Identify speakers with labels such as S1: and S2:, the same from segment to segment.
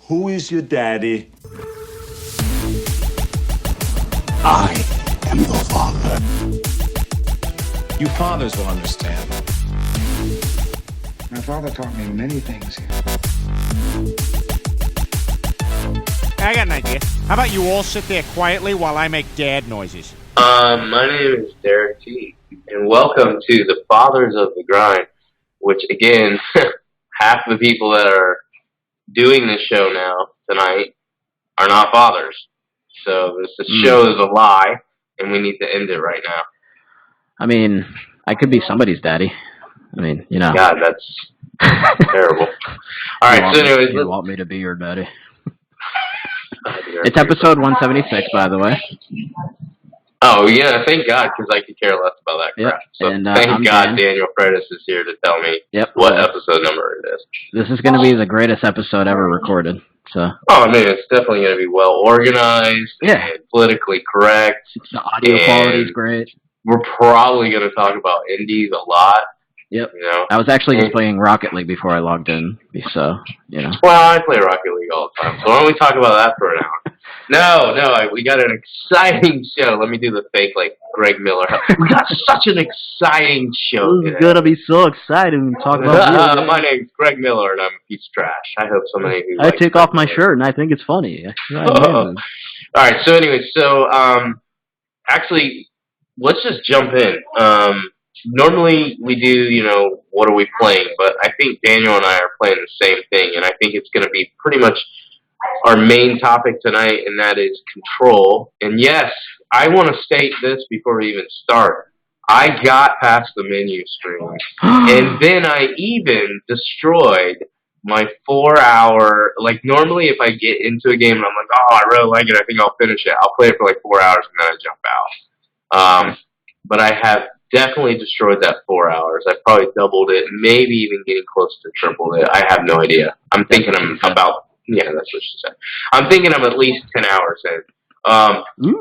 S1: Who is your daddy?
S2: I am your father.
S3: You fathers will understand.
S4: My father taught me many things.
S5: I got an idea. How about you all sit there quietly while I make dad noises?
S6: My name is Derek T, and welcome to the Fathers of the Grind, which, again, half the people that are doing this show now, tonight, are not fathers. So this show is a lie, and we need to end it right now.
S7: I mean, I could be somebody's daddy. I mean, you know.
S6: God, that's terrible. All right, so anyways.
S7: You want me to be your daddy? It's episode 176, by the way.
S6: Oh, yeah, thank God, because I could care less about that crap.
S7: Yep.
S6: So
S7: And,
S6: thank
S7: I'm
S6: God
S7: Dan.
S6: Daniel Freitas is here to tell me what episode number it is.
S7: This is going to be the greatest episode ever recorded. So.
S6: Oh, I mean, it's definitely going to be well organized and politically correct.
S7: The audio quality is great.
S6: We're probably going to talk about indies a lot.
S7: Yep.
S6: You know?
S7: I was actually just playing Rocket League before I logged in, so, you know.
S6: Well, I play Rocket League all the time, so why don't we talk about that for an hour? No, we got an exciting show. Let me do the fake, like, Greg Miller. We got such an exciting show today.
S7: It's going to be so exciting to talk about
S6: my name's Greg Miller, and I'm a piece of trash. I hope somebody who
S7: I take off my shirt, and I think it's funny.
S6: All right, so anyway, actually, let's just jump in. Normally we do, what are we playing? But I think Daniel and I are playing the same thing, and I think it's going to be pretty much our main topic tonight, and that is Control. And yes, I want to state this before we even start. I got past the menu screen, and then I even destroyed my 4-hour, like normally if I get into a game and I'm like, oh, I really like it, I think I'll finish it. I'll play it for like 4 hours and then I jump out. But I have definitely destroyed that 4 hours. I probably doubled it, maybe even getting close to tripled it. I have no idea. I'm thinking I'm about, that's what she said. I'm thinking I'm at least 10 hours in.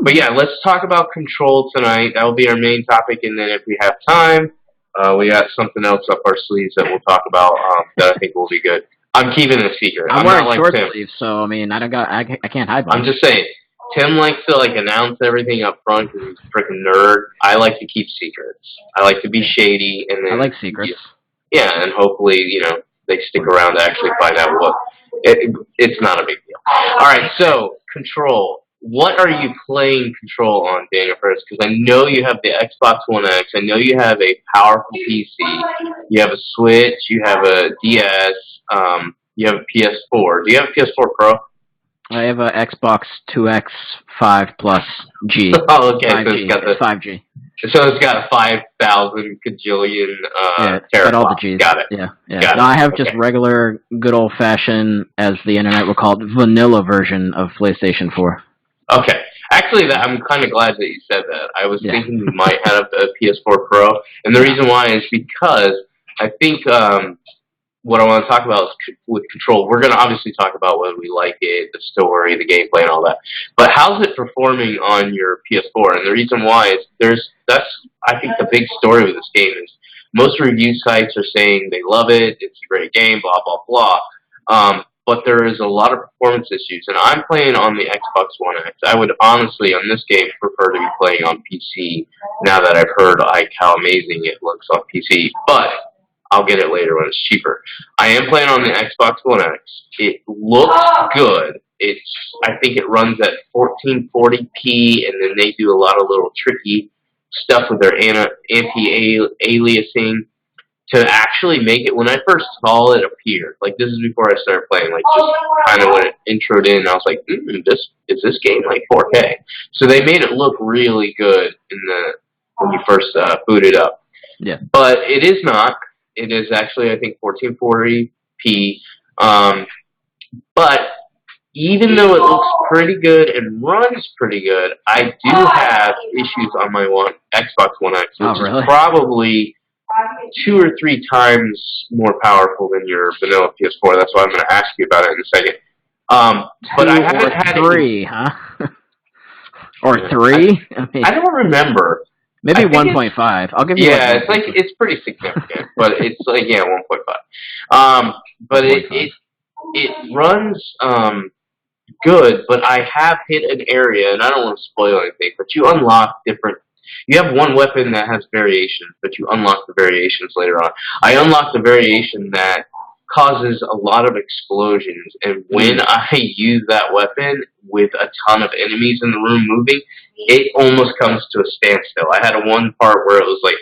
S6: But yeah, let's talk about Control tonight. That will be our main topic, and then if we have time, we got something else up our sleeves that we'll talk about that I think will be good. I'm keeping it a secret.
S7: I'm
S6: wearing
S7: not like short sleeves, so I mean, I can't hide them.
S6: I'm just saying. Tim likes to announce everything up front because he's a freaking nerd. I like to keep secrets. I like to be shady, and then
S7: I like secrets.
S6: Yeah, and hopefully they stick around to actually find out what. It's not a big deal. All right, so Control. What are you playing Control on, Daniel, first? Because I know you have the Xbox One X. I know you have a powerful PC. You have a Switch. You have a DS. You have a PS4. Do you have a PS4 Pro?
S7: I have a Xbox 2X 5 Plus G.
S6: Oh, okay.
S7: 5G.
S6: So it's got the
S7: 5G.
S6: So it's got 5,000 cajillion teraflops.
S7: Got all the G's.
S6: Got it.
S7: Yeah.
S6: Got
S7: I have just regular, good old fashioned, as the internet would call it, vanilla version of PlayStation 4.
S6: Okay. Actually, I'm kind of glad that you said that. I was thinking you might have a PS4 Pro, and the reason why is because I think what I want to talk about is with Control. We're going to obviously talk about whether we like it, the story, the gameplay, and all that. But how's it performing on your PS4? And the reason why is I think the big story with this game is most review sites are saying they love it, it's a great game, blah, blah, blah. But there is a lot of performance issues, and I'm playing on the Xbox One X. I would honestly, on this game, prefer to be playing on PC now that I've heard how amazing it looks on PC. But I'll get it later when it's cheaper. I am playing on the Xbox One X. It looks good. I think it runs at 1440p, and then they do a lot of little tricky stuff with their anti-aliasing to actually make it. When I first saw it appear, like this is before I started playing, like just kind of when it introed in, I was like, is this game like 4K? So they made it look really good when you first boot it up.
S7: Yeah.
S6: But it is not. It is actually, I think, 1440p. But even though it looks pretty good and runs pretty good, I do have issues on my Xbox One X, which is probably 2 or 3 times more powerful than your vanilla PS4. That's why I'm going to ask you about it in a second. But I haven't had
S7: 3, huh? Or 3?
S6: I don't remember.
S7: Maybe 1.5. I'll give you.
S6: Yeah, it's pretty significant, but it's 1.5. But it runs good, but I have hit an area, and I don't want to spoil anything, but you unlock different. You have one weapon that has variations, but you unlock the variations later on. I unlocked a variation that causes a lot of explosions, and when I use that weapon with a ton of enemies in the room moving, it almost comes to a standstill. I had one part where it was like,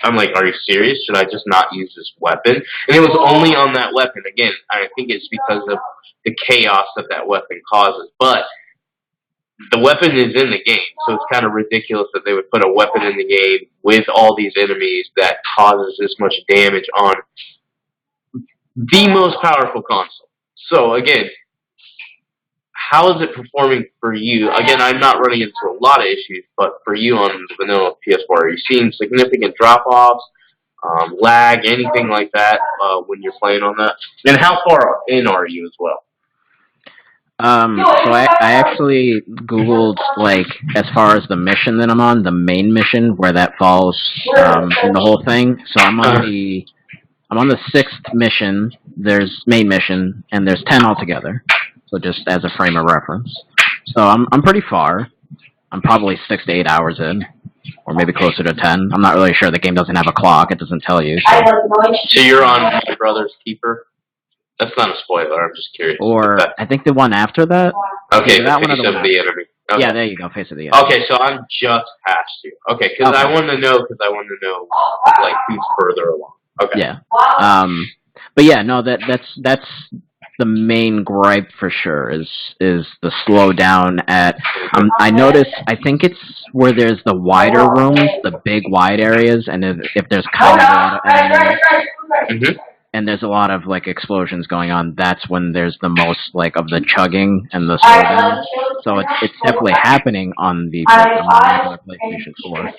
S6: I'm like, are you serious? Should I just not use this weapon? And it was only on that weapon. Again, I think it's because of the chaos that that weapon causes. But the weapon is in the game, so it's kind of ridiculous that they would put a weapon in the game with all these enemies that causes this much damage on the most powerful console. So again, how is it performing for you? Again, I'm not running into a lot of issues, but for you on the vanilla PS4, are you seeing significant drop-offs, lag, anything like that when you're playing on that? And how far in are you as well?
S7: So I actually Googled, like, as far as the mission that I'm on, the main mission, where that falls in the whole thing. So I'm on the 6th mission, there's main mission, and there's 10 altogether. So just as a frame of reference. So I'm pretty far. I'm probably 6 to 8 hours in, or maybe closer to 10. I'm not really sure. The game doesn't have a clock. It doesn't tell you.
S6: So you're on My Brother's Keeper? That's not a spoiler. I'm just curious.
S7: Or I think the one after that.
S6: Okay,
S7: that
S6: Face of the Enemy. Okay.
S7: Yeah, there you go. Face of the Enemy.
S6: Okay, so I'm just past you. Okay, because I wanted to know. Like, who's further along. Okay.
S7: Yeah. But yeah, no, that's the main gripe for sure is the slowdown at. I noticed. I think it's where there's the wider rooms, the big wide areas, and if there's kind of a lot of enemies, and there's a lot of like explosions going on, that's when there's the most like of the chugging and the slowdown. So it's definitely happening on the regular PlayStation 4.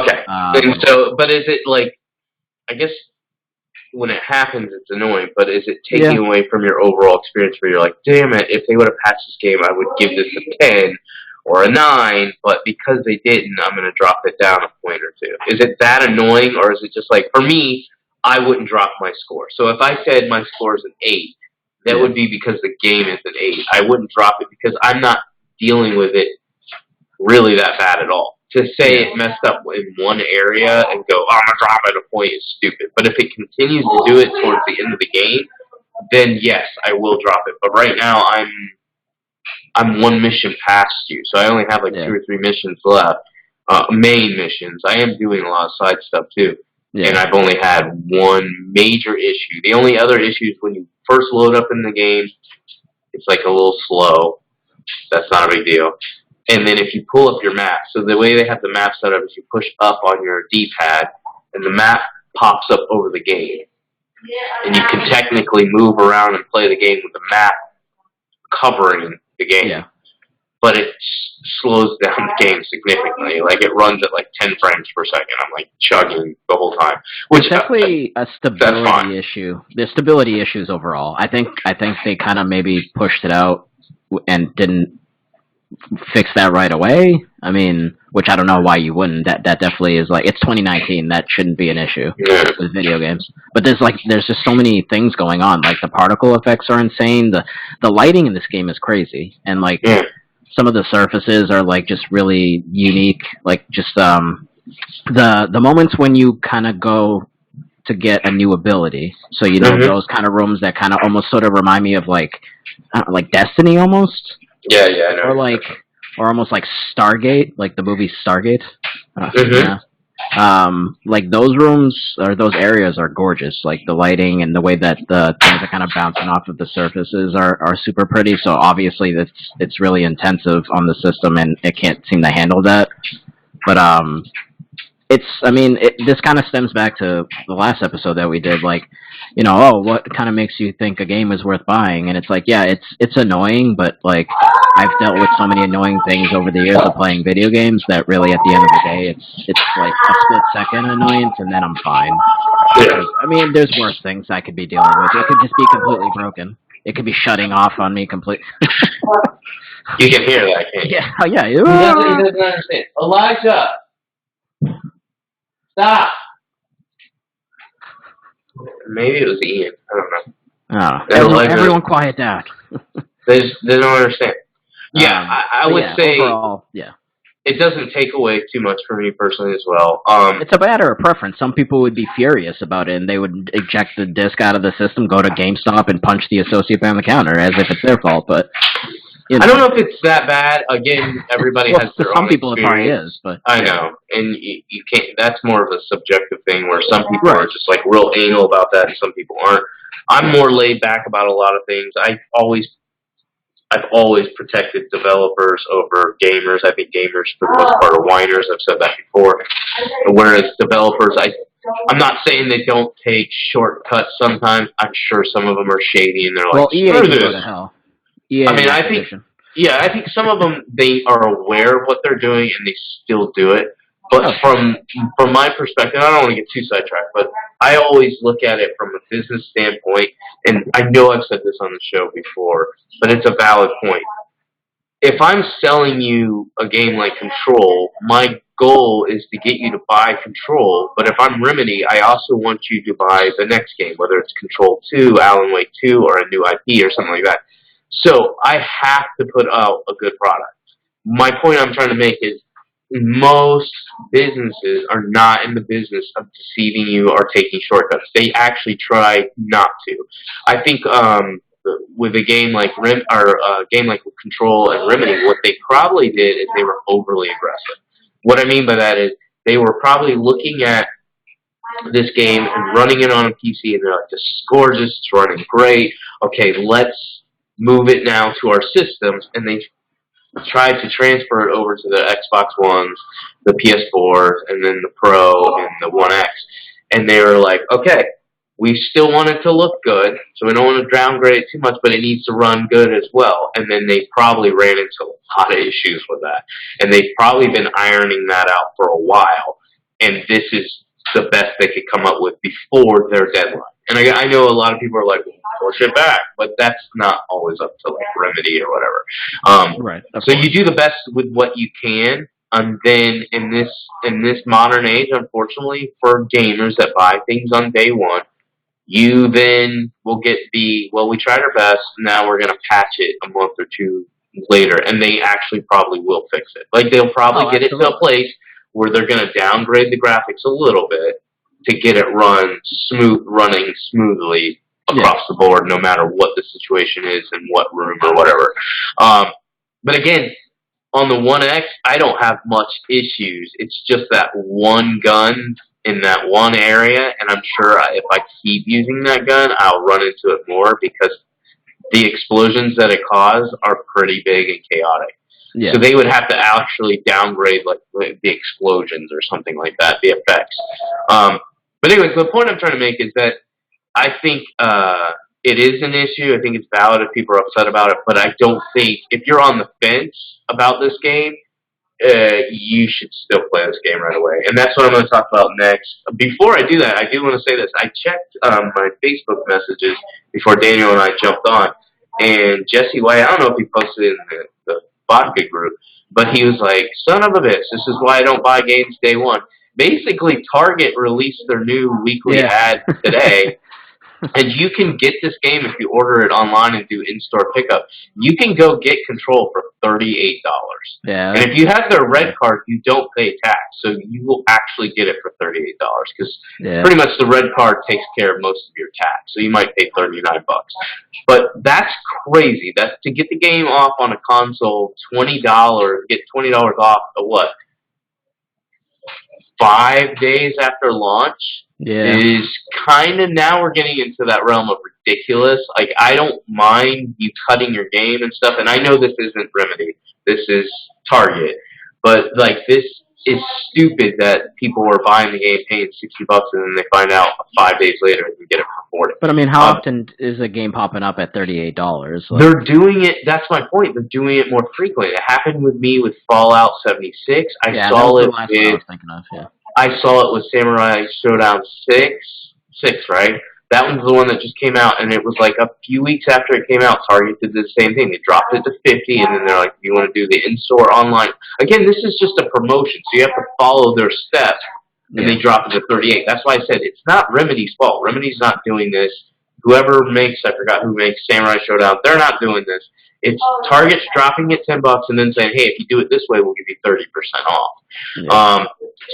S6: Okay. And so, but is it like? I guess. When it happens, it's annoying, but is it taking away from your overall experience where you're like, damn it, if they would have patched this game, I would give this a 10 or a 9, but because they didn't, I'm going to drop it down a point or two. Is it that annoying, or is it just like, for me, I wouldn't drop my score. So if I said my score is an 8, that would be because the game is an 8. I wouldn't drop it because I'm not dealing with it really that bad at all. To say it messed up in one area and go, I'm going to drop it a point is stupid. But if it continues to do it towards the end of the game, then yes, I will drop it. But right now, I'm one mission past you, so I only have like 2 or 3 missions left. Main missions. I am doing a lot of side stuff too. Yeah. And I've only had one major issue. The only other issue is when you first load up in the game, it's like a little slow. That's not a big deal. And then if you pull up your map, so the way they have the map set up is you push up on your D-pad, and the map pops up over the game. And you can technically move around and play the game with the map covering the game. Yeah. But it slows down the game significantly. Like, it runs at like 10 frames per second. I'm like chugging the whole time. Which
S7: it's definitely a stability issue. There's stability issues overall. I think they kind of maybe pushed it out and didn't fix that right away. I mean, which I don't know why you wouldn't. That definitely is like, it's 2019. That shouldn't be an issue with video games. But there's just so many things going on. Like, the particle effects are insane. The lighting in this game is crazy, and like some of the surfaces are like just really unique. Like, just the moments when you kind of go to get a new ability. So those kind of rooms that kind of almost sort of remind me of like Destiny almost.
S6: Yeah, I know.
S7: Or almost like Stargate, like the movie Stargate. Yeah. Like those rooms or those areas are gorgeous. Like the lighting and the way that the things are kind of bouncing off of the surfaces are super pretty. So obviously it's really intensive on the system, and it can't seem to handle that. But this kind of stems back to the last episode that we did, like, what kind of makes you think a game is worth buying? And it's like, yeah, it's annoying, but like, I've dealt with so many annoying things over the years of playing video games that really at the end of the day, it's like a split-second annoyance, and then I'm fine.
S6: Yeah.
S7: I mean, there's worse things I could be dealing with. It could just be completely broken. It could be shutting off on me completely.
S6: You can hear that, can't you?
S7: Yeah, oh, yeah.
S6: He doesn't understand. Elijah! Stop! maybe it was Ian. I don't know.
S7: Everyone quiet down.
S6: They don't understand. Yeah, I would say
S7: overall,
S6: it doesn't take away too much for me personally as well.
S7: It's a matter of preference. Some people would be furious about it, and they would eject the disc out of the system, go to GameStop, and punch the associate behind the counter as if it's their fault. But
S6: I don't know if it's that bad. Again, everybody has their
S7: some
S6: own
S7: people
S6: experience.
S7: It probably is, but
S6: I know, and you can't. That's more of a subjective thing where some people are just like real anal about that, and some people aren't. I'm more laid back about a lot of things. I've always protected developers over gamers. I think gamers, for the most part, are whiners. I've said that before. Whereas developers, I'm not saying they don't take shortcuts sometimes. I'm sure some of them are shady, and they're like,
S7: EA
S6: screw
S7: can go
S6: this.
S7: to hell. EA
S6: I mean, I think some of them, they are aware of what they're doing, and they still do it. But from my perspective, I don't want to get too sidetracked, but I always look at it from a business standpoint, and I know I've said this on the show before, but it's a valid point. If I'm selling you a game like Control, my goal is to get you to buy Control, but if I'm Remedy, I also want you to buy the next game, whether it's Control 2, Alan Wake 2, or a new IP or something like that. So I have to put out a good product. My point I'm trying to make is most businesses are not in the business of deceiving you or taking shortcuts. They actually try not to. I think with a game like game like Control and Remedy, what they probably did is they were overly aggressive. What I mean by that is they were probably looking at this game and running it on a PC, and they're like, "This is gorgeous, it's running great. Okay, let's move it now to our systems," and they tried to transfer it over to the Xbox Ones, the PS4s, and then the Pro and the One X. And they were like, okay, we still want it to look good, so we don't want to downgrade it too much, but it needs to run good as well. And then they probably ran into a lot of issues with that. And they've probably been ironing that out for a while. And this is the best they could come up with before their deadline. And I know a lot of people are like, push it back, but that's not always up to like Remedy or whatever.
S7: Right.
S6: So you do the best with what you can, and then in this modern age, unfortunately, for gamers that buy things on day one, you then will get we tried our best, now we're going to patch it a month or two later, and they actually probably will fix it. Like they'll probably get it to a place where they're going to downgrade the graphics a little bit to get it running smoothly across the board, no matter what the situation is in what room or whatever. But again, on the One X, I don't have much issues. It's just that one gun in that one area, and I'm sure if I keep using that gun, I'll run into it more because the explosions that it causes are pretty big and chaotic. Yeah. So they would have to actually downgrade like the explosions or something like that, the effects. But anyways, the point I'm trying to make is that I think it is an issue. I think it's valid if people are upset about it, but I don't think if you're on the fence about this game, you should still play this game right away. And that's what I'm going to talk about next. Before I do that, I do want to say this. I checked my Facebook messages before Daniel and I jumped on, and Jesse White, I don't know if he posted it in the vodka group, but he was like, son of a bitch, this is why I don't buy games day one. Basically, Target released their new weekly ad today, and you can get this game if you order it online and do in-store pickup. You can go get Control for $38.
S7: Yeah.
S6: And if you have their red card, you don't pay tax, so you will actually get it for $38 because pretty much the red card takes care of most of your tax. So you might pay $39. But that's crazy. That's to get the game off on a console, $20, get $20 off of what? 5 days after launch is kind of, now we're getting into that realm of ridiculous. Like, I don't mind you cutting your game and stuff, and I know this isn't Remedy. This is Target. But, like, this is stupid that people are buying the game, paying $60, and then they find out 5 days later and get it for $40.
S7: But, I mean, how often is a game popping up at $38? Like,
S6: they're doing it, that's my point, they're doing it more frequently. It happened with me with Fallout 76. I saw it with... I saw it with Samurai Showdown 6, right? That one's the one that just came out, and it was like a few weeks after it came out, Target did the same thing. They dropped it to $50, and then they're like, you want to do the in-store online? Again, this is just a promotion, so you have to follow their steps. and they drop it to 38. That's why I said it's not Remedy's fault. Remedy's not doing this. Whoever makes, I forgot who makes Samurai Showdown, they're not doing this. It's Target's dropping it $10 and then saying, hey, if you do it this way, we'll give you 30% off. Yeah.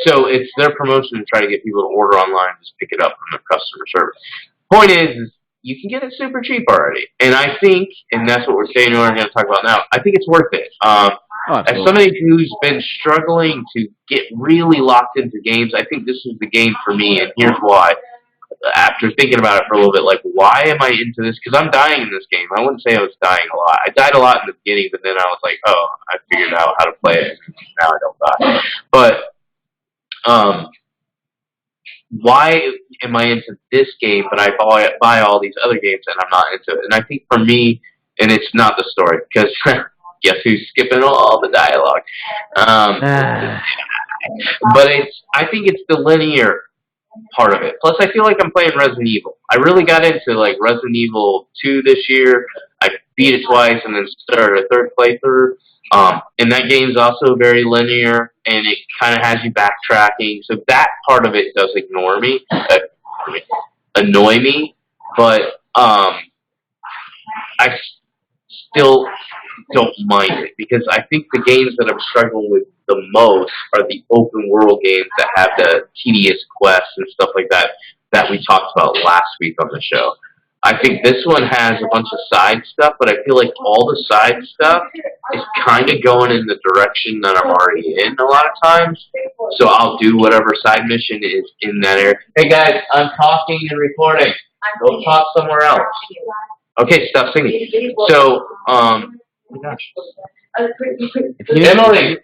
S6: So it's their promotion to try to get people to order online and just pick it up from their customer service. Point is you can get it super cheap already. And I think, and that's what we're saying, we're going to talk about now, I think it's worth it. As somebody who's been struggling to get really locked into games, I think this is the game for me, and here's why. After thinking about it for a little bit, like, why am I into this? Because I'm dying in this game. I wouldn't say I was dying a lot. I died a lot in the beginning, but then I was like, oh, I figured out how to play it. Now I don't die. But why am I into this game, but I buy all these other games and I'm not into it? And I think for me, and it's not the story, because guess who's skipping all the dialogue? But I think it's the linear part of it. Plus, I feel like I'm playing Resident Evil. I really got into like Resident Evil 2 this year. I beat it twice and then started a third playthrough. And that game's also very linear, and it kind of has you backtracking. So that part of it does annoy me. But I still don't mind it, because I think the games that I'm struggling with the most are the open world games that have the tedious quests and stuff like that that we talked about last week on the show. I think this one has a bunch of side stuff, but I feel like all the side stuff is kind of going in the direction that I'm already in a lot of times. So I'll do whatever side mission is in that area. Hey guys, I'm talking and recording. Go talk somewhere else. Okay, stop singing. So, oh my gosh. Emily,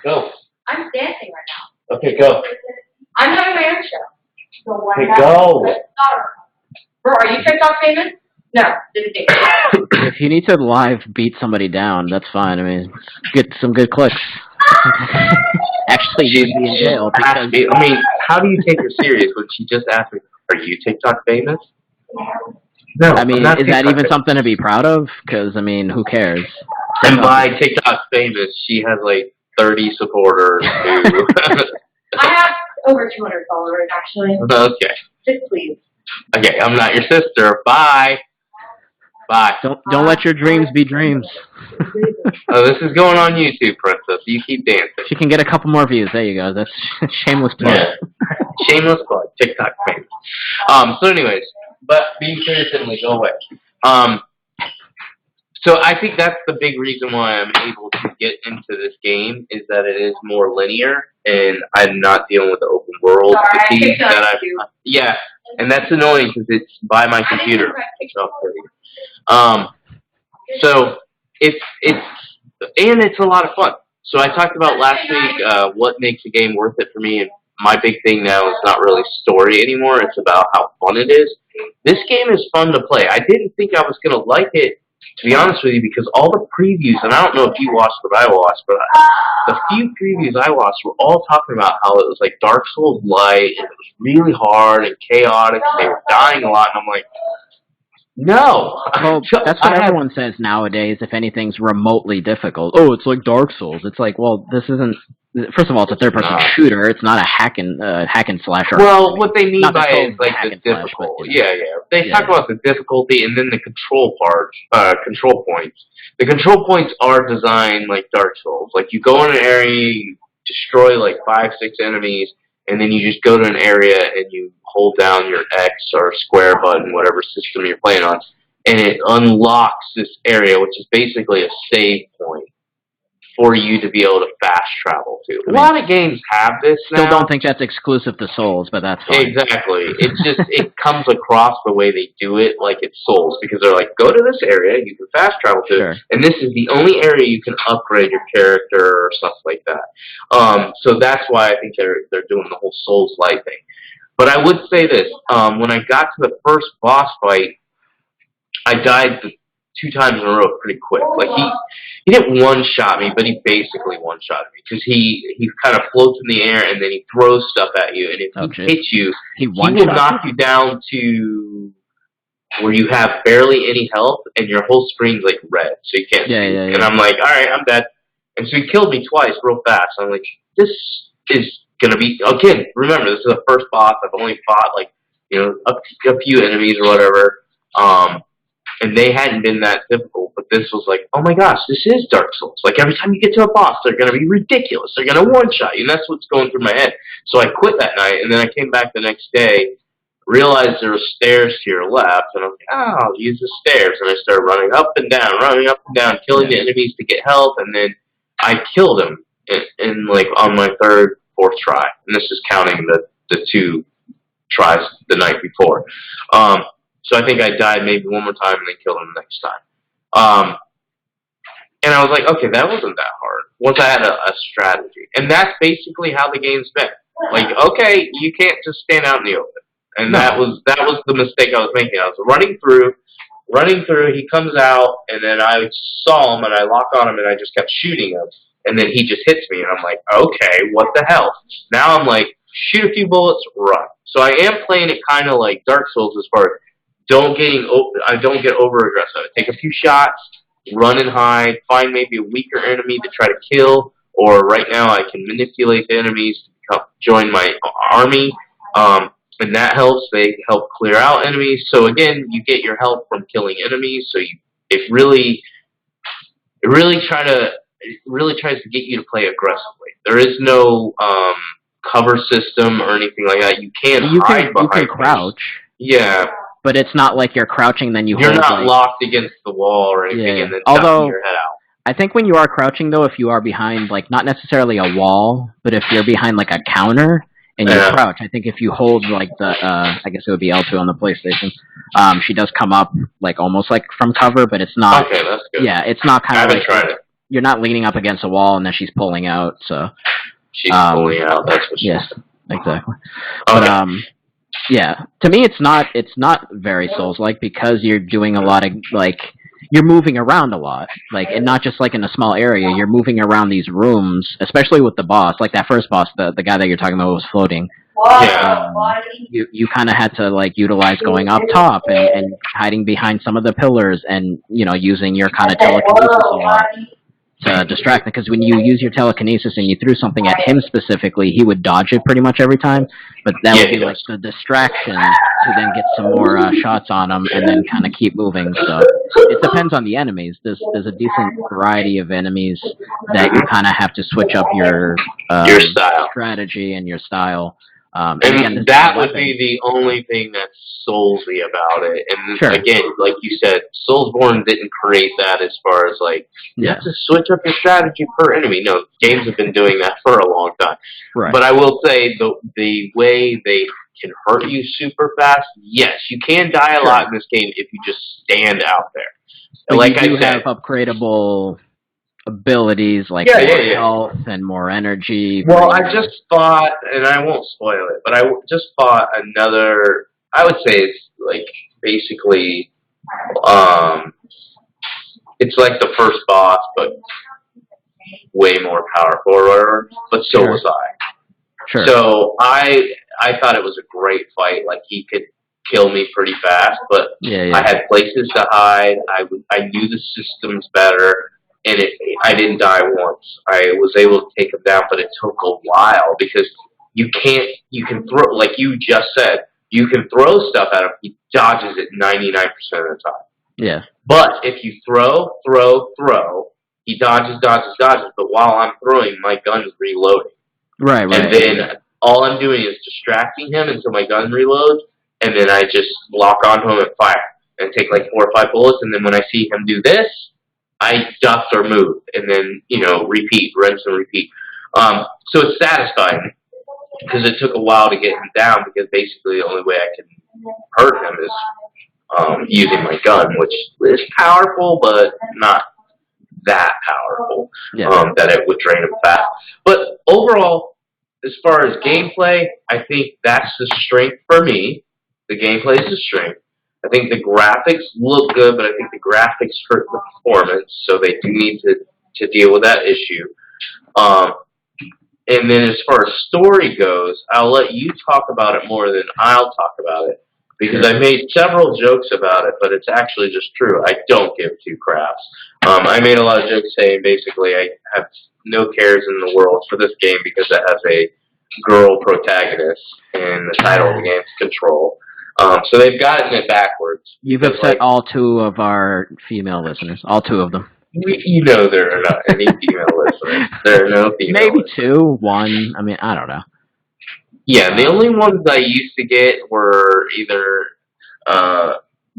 S6: go.
S1: I'm dancing right now.
S6: Okay, go.
S1: I'm having my own show.
S6: Okay, go.
S1: Bro, are you TikTok famous? No, didn't think so.
S7: If you need to live beat somebody down, that's fine. I mean, get some good clicks. Actually, you'd be in jail.
S6: I mean, how do you take her serious when she just asked me, are you TikTok famous? No,
S7: I mean, is that even something to be proud of? Because, I mean, who cares?
S6: And by TikTok famous, she has like 30 supporters.
S1: I have over 200 followers, actually.
S6: Okay.
S1: Just please.
S6: Okay, I'm not your sister. Bye. Bye.
S7: Don't let your dreams be dreams.
S6: Oh, this is going on YouTube, Princess. You keep dancing.
S7: She can get a couple more views. There you go. That's shameless plug.
S6: Yeah. Shameless plug. TikTok famous. So anyways, but being serious, Emily, go away. So I think that's the big reason why I'm able to get into this game, is that it is more linear, and I'm not dealing with the open world fatigue that yeah, and that's annoying because it's by my computer. So it's a lot of fun. So I talked about last week what makes a game worth it for me, and my big thing now is not really story anymore. It's about how fun it is. This game is fun to play. I didn't think I was going to like it, to be honest with you, because all the previews, and I don't know if you watched what I watched, but the few previews I watched were all talking about how it was like Dark Souls light, and it was really hard and chaotic, and they were dying a lot, and I'm like, no.
S7: Well, that's what everyone says nowadays. If anything's remotely difficult, oh, it's like Dark Souls. It's like, well, this isn't. First of all, it's a third-person shooter. It's not a hack and slash.
S6: Well, what they mean by it is like the difficulty. Yeah. They talk about the difficulty and then the control points. The control points are designed like Dark Souls. Like you go in an area, you destroy like 5-6 enemies, and then you just go to an area and you hold down your X or square button, whatever system you're playing on, and it unlocks this area, which is basically a save point for you to be able to fast travel to. A lot of games have this now.
S7: Still don't think that's exclusive to Souls, but that's fine.
S6: Exactly. It's just, it comes across the way they do it like it's Souls, because they're like, go to this area, you can fast travel to, and this is the only area you can upgrade your character or stuff like that. So that's why I think they're doing the whole Souls-like thing. But I would say this, when I got to the first boss fight, I died 2 times in a row pretty quick. Like he didn't one-shot me, but he basically one-shotted me, because he kind of floats in the air and then he throws stuff at you, and if he hits you, he will knock you down to where you have barely any health and your whole screen's like red, so you can't see. And I'm like, all right, I'm dead. And so he killed me twice real fast. I'm like, this is gonna be again. Remember, this is the first boss. I've only fought like a few enemies or whatever. And they hadn't been that difficult, but this was like, oh my gosh, this is Dark Souls. Like every time you get to a boss, they're gonna be ridiculous. They're gonna one shot you, and that's what's going through my head. So I quit that night, and then I came back the next day, realized there were stairs to your left, and I was like, oh, I'll use the stairs, and I started running up and down, killing the enemies to get health, and then I killed him in like on my third, fourth try, and this is counting the 2 tries the night before. So I think I died maybe one more time and then killed him the next time. And I was like, okay, that wasn't that hard. Once I had a strategy. And that's basically how the game's been. Like, okay, you can't just stand out in the open. And that was the mistake I was making. I was running through, he comes out, and then I saw him, and I lock on him, and I just kept shooting him. And then he just hits me, and I'm like, okay, what the hell? Now I'm like, shoot a few bullets, run. So I am playing it kind of like Dark Souls as far as I don't get over aggressive. I take a few shots, run and hide, find maybe a weaker enemy to try to kill, or right now I can manipulate the enemies to join my army, and that helps. They help clear out enemies. So again, you get your help from killing enemies. So it really tries to get you to play aggressively. There is no cover system or anything like that. You can't hide behind.
S7: You can crouch.
S6: Yeah.
S7: But it's not like you're crouching, then you're
S6: not locked against the wall or anything, and then ducking your head out.
S7: I think when you are crouching, though, if you are behind, like, not necessarily a wall, but if you're behind, like, a counter and you crouch, I think if you hold, like, I guess it would be L2 on the PlayStation, she does come up, like, almost like from cover, but it's not.
S6: Okay, that's good.
S7: Yeah, it's not kind of like.
S6: I haven't tried it.
S7: You're not leaning up against a wall and then she's pulling out, so.
S6: She's pulling out, that's what she's
S7: yes, exactly.
S6: Okay.
S7: But, yeah, to me it's not very Souls-like because you're doing a lot of, like, you're moving around a lot, like, and not just like in a small area, you're moving around these rooms, especially with the boss, like that first boss, the guy that you're talking about was floating.
S6: Yeah.
S7: You kind of had to, like, utilize going up top and hiding behind some of the pillars and, using your kind of telekinesis a lot to distract them, because when you use your telekinesis and you threw something at him specifically, he would dodge it pretty much every time, but that would be like the distraction to then get some more shots on him and then kind of keep moving. So it depends on the enemies. There's a decent variety of enemies that you kind of have to switch up your
S6: style,
S7: strategy and your style.
S6: And again, that would be the only thing that's Soulsy about it. And again, like you said, Soulsborne didn't create that as far as, like, you have to switch up your strategy per enemy. No, games have been doing that for a long time.
S7: Right.
S6: But I will say, the way they can hurt you super fast, yes, you can die a lot in this game if you just stand out there.
S7: But
S6: like
S7: you do
S6: I said,
S7: have upgradable abilities like more health and more energy.
S6: Well, I just fought, and I won't spoil it, but I just fought another, I would say it's like basically, it's like the first boss, but way more powerful or whatever, but so was I.
S7: Sure.
S6: So I thought it was a great fight, like he could kill me pretty fast, but I had places to hide, I knew the systems better, and I didn't die once. I was able to take him down, but it took a while because you can throw, like you just said, you can throw stuff at him. He dodges it 99% of the time.
S7: Yeah.
S6: But if you throw, he dodges, but while I'm throwing, my gun's reloading.
S7: Right.
S6: And then all I'm doing is distracting him until my gun reloads, and then I just lock onto him and fire, and take like 4 or 5 bullets, and then when I see him do this, I duck or move, and then, repeat, rinse and repeat. So it's satisfying, because it took a while to get him down, because basically the only way I can hurt him is using my gun, which is powerful, but not that powerful, that it would drain him fast. But overall, as far as gameplay, I think that's the strength for me. The gameplay is the strength. I think the graphics look good, but I think the graphics hurt the performance, so they do need to deal with that issue. And then as far as story goes, I'll let you talk about it more than I'll talk about it, because I made several jokes about it, but it's actually just true. I don't give 2 craps. I made a lot of jokes saying basically I have no cares in the world for this game because it has girl protagonist, and the title of the game is Control. So they've gotten it backwards.
S7: You've
S6: Because,
S7: upset
S6: like,
S7: all 2 of our female listeners. All 2 of them.
S6: you know there are not any female listeners. There are no female
S7: Maybe
S6: listeners.
S7: 2, 1. I mean, I don't know.
S6: Yeah, the only ones I used to get were either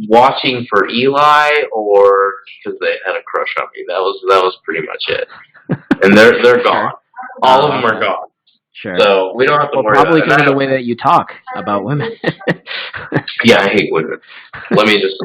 S6: watching for Eli or because they had a crush on me. That was pretty much it. And they're gone. All of them are gone.
S7: Sure.
S6: So we don't have to worry
S7: Probably
S6: about
S7: because of
S6: that.
S7: the way that you talk about women.
S6: Yeah, I hate women. Let me just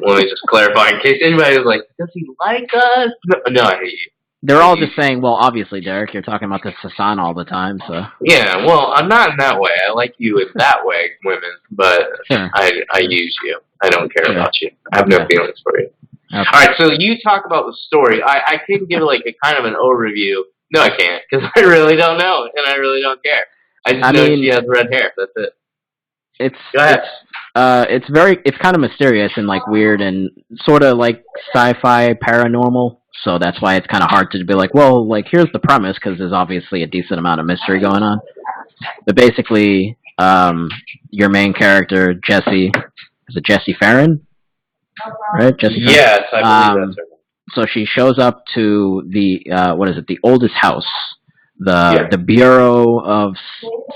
S6: clarify in case anybody's like, does he like us? No, I hate you.
S7: They're all just saying, well, obviously, Derek, you're talking about the Sasan all the time, so.
S6: Yeah, well, I'm not in that way. I like you in that way, women, but
S7: Sure.
S6: I use you. I don't care
S7: Sure.
S6: about you. I have no feelings for you.
S7: Okay.
S6: All right, so you talk about the story. I can give like a kind of an overview. No, I can't, because I really don't know, and I really don't care. I just know she has red hair. That's it. Go ahead.
S7: It's kind of mysterious and like weird and sort of like sci-fi paranormal. So that's why it's kind of hard to be like, well, like here's the premise because there's obviously a decent amount of mystery going on. But basically, your main character Jesse, is it Jesse Farron? Right, Jesse Farron?
S6: Yes, I believe that's her.
S7: So she shows up to the the oldest house, the Bureau of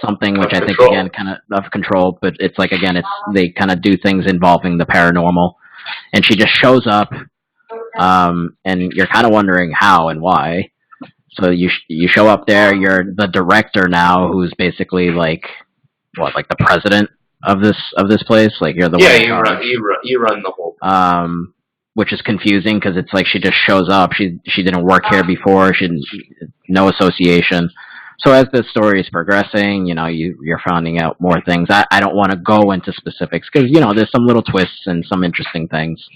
S7: something, which I think
S6: Control.
S7: again kind of control, but it's like again they kind of do things involving the paranormal, and she just shows up, and you're kind of wondering how and why. So you show up there, you're the director now, who's basically like the president of this place, like you're the one
S6: you run the whole.
S7: Which is confusing because it's like she just shows up. She didn't work here before. She didn't, no association. So as the story is progressing, you're finding out more things. I don't want to go into specifics because there's some little twists and some interesting things.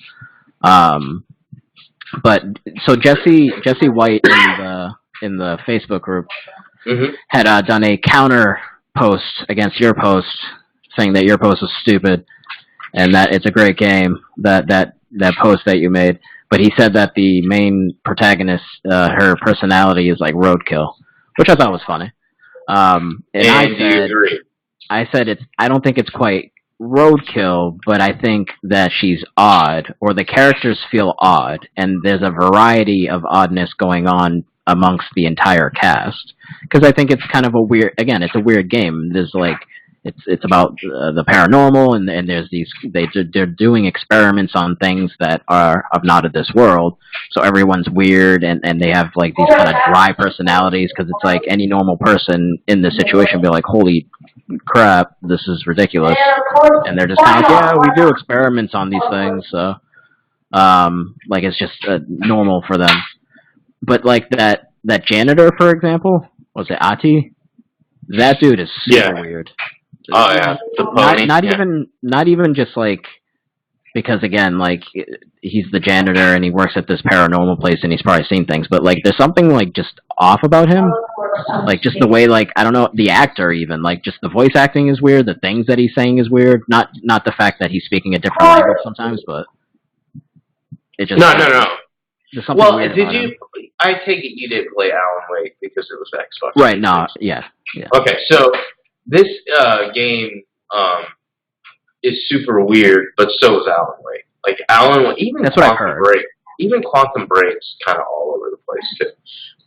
S7: But so Jesse White in the Facebook group had done a counter post against your post, saying that your post was stupid and that it's a great game. That post that you made, but he said that the main protagonist, her personality is like roadkill, which I thought was funny. And I said I don't think it's quite roadkill, but I think that she's odd, or the characters feel odd, and there's a variety of oddness going on amongst the entire cast. Because I think it's kind of it's a weird game. There's like, it's about the paranormal, and there's they're doing experiments on things that are not of this world. So everyone's weird, and they have like these kind of dry personalities because it's like any normal person in this situation would be like, holy crap, this is ridiculous. And they're just kind of like, yeah, we do experiments on these things, so like it's just normal for them. But like that janitor, for example, was it Ati? That dude is super weird.
S6: Oh yeah, the pony.
S7: Not even just like because again, like he's the janitor and he works at this paranormal place and he's probably seen things, but like there's something like just off about him. Like just the way, like I don't know, the actor even, like just the voice acting is weird, the things that he's saying is weird. Not the fact that he's speaking a different language sometimes, but it just
S6: No.
S7: There's something weird
S6: did
S7: about
S6: you?
S7: him.
S6: I take it you didn't play Alan Wake because it was Xbox.
S7: Right? No, yeah.
S6: Okay, so this game is super weird, but so is Alan Wake. Like Alan Wake, even
S7: That's what I've
S6: Quantum
S7: heard.
S6: Break, even Quantum Break's kind of all over the place too.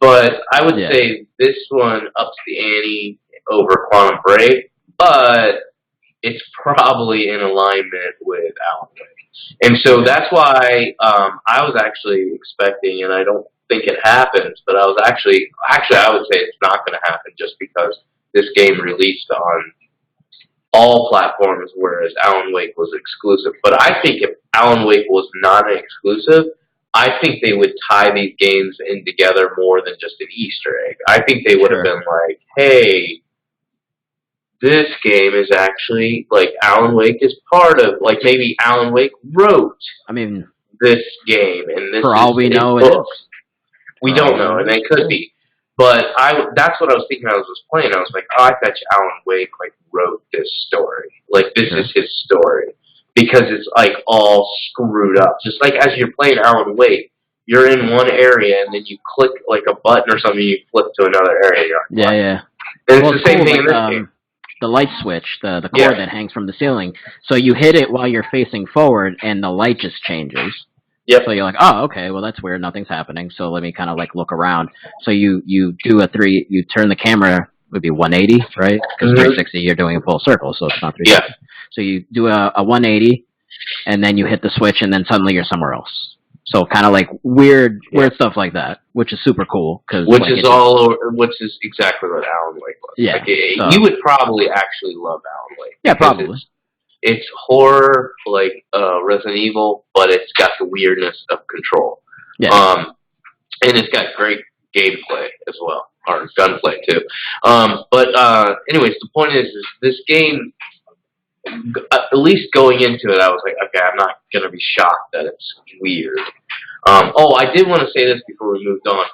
S6: But I would say this one ups the ante over Quantum Break, but it's probably in alignment with Alan Wake. And so that's why I was actually expecting, and I don't think it happens, but I was actually I would say it's not going to happen just because this game released on all platforms, whereas Alan Wake was exclusive. But I think if Alan Wake was not an exclusive, I think they would tie these games in together more than just an Easter egg. I think they would have been like, hey, this game is actually, like, Alan Wake is part of, like, maybe Alan Wake wrote this game, and this
S7: for
S6: is
S7: all we know,
S6: book.
S7: it is.
S6: We don't know, and it could be. But that's what I was thinking. I was playing. I was like, oh, I bet you Alan Wake wrote this story. Like this is his story because it's like all screwed up. Just like as you're playing Alan Wake, you're in one area and then you click like a button or something, you flip to another area.
S7: Yeah.
S6: And it's the same thing in this game.
S7: light switch, the cord
S6: Yeah.
S7: that hangs from the ceiling. So you hit it while you're facing forward, and the light just changes.
S6: Yep.
S7: So you're like, oh, okay, well that's weird, nothing's happening. So let me kind of like look around. So you do you turn the camera, would be 180, right? Because 360 you're doing a full circle, so it's not 360.
S6: Yeah.
S7: So you do a 180, and then you hit the switch, and then suddenly you're somewhere else. So kind of like weird stuff like that, which is super cool.
S6: Which is exactly what Alan Wake was.
S7: Yeah,
S6: Like,
S7: so-
S6: you would probably actually love Alan Wake.
S7: Yeah,
S6: because
S7: probably.
S6: It's horror, like Resident Evil, but it's got the weirdness of Control.
S7: Yeah.
S6: And it's got great gameplay as well, or gunplay too. Anyways, the point is this game, at least going into it, I was like, okay, I'm not going to be shocked that it's weird. I did want to say this before we moved on.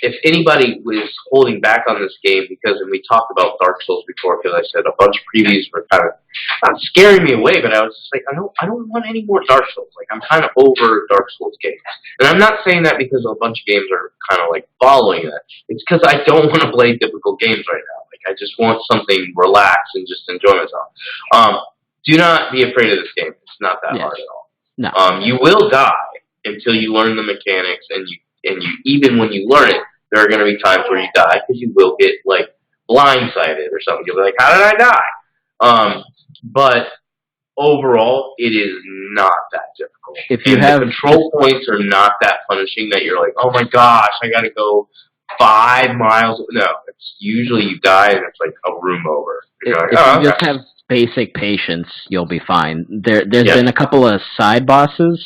S6: If anybody was holding back on this game, because we talked about Dark Souls before, because I said a bunch of previews were kind of not scaring me away, but I was just like, I don't want any more Dark Souls. Like, I'm kind of over Dark Souls games. And I'm not saying that because a bunch of games are kind of like following that. It's because I don't want to play difficult games right now. Like, I just want something relaxed and just enjoy myself. Do not be afraid of this game. It's not that hard at all.
S7: No.
S6: You will die until you learn the mechanics, and you even when you learn it, there are going to be times where you die because you will get like blindsided or something. You'll be like, "How did I die?" But overall, it is not that difficult.
S7: If you
S6: and
S7: have
S6: the control points are not that punishing that you're like, "Oh my gosh, I got to go 5 miles." No, it's usually you die and it's like a room over. You're like,
S7: if you just have basic patience, you'll be fine. There's been a couple of side bosses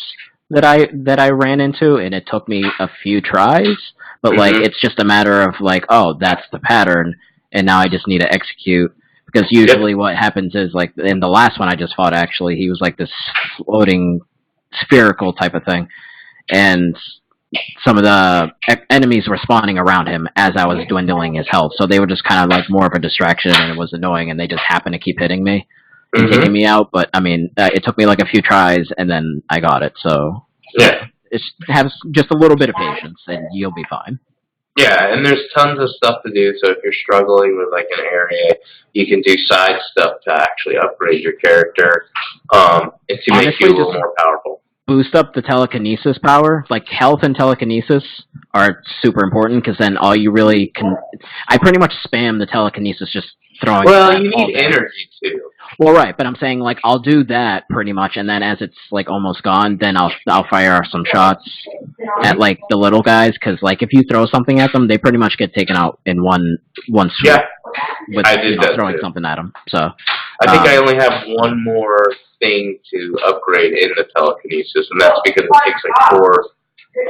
S7: that I ran into, and it took me a few tries, but like it's just a matter of like, oh, that's the pattern, and now I just need to execute. Because usually what happens is, like in the last one I just fought, actually, he was like this floating spherical type of thing, and some of the enemies were spawning around him as I was dwindling his health, so they were just kind of like more of a distraction, and it was annoying, and they just happened to keep hitting me and taking me out. But I mean, it took me like a few tries, and then I got it. So have just a little bit of patience, and you'll be fine.
S6: Yeah, and there's tons of stuff to do. So if you're struggling with like an area, you can do side stuff to actually upgrade your character, and to make you a little more powerful.
S7: Boost up the telekinesis power. Like, health and telekinesis are super important, because then all you really can... I pretty much spam the telekinesis, just throwing...
S6: Well, you need energy, too.
S7: Well, right, but I'm saying, like, I'll do that pretty much, and then as it's, like, almost gone, then I'll fire some shots at, like, the little guys, because, like, if you throw something at them, they pretty much get taken out in one swoop.
S6: Yeah,
S7: with,
S6: I did that
S7: throwing
S6: too.
S7: something at them, so...
S6: I think I only have one more thing to upgrade in the telekinesis, and that's because it takes like 4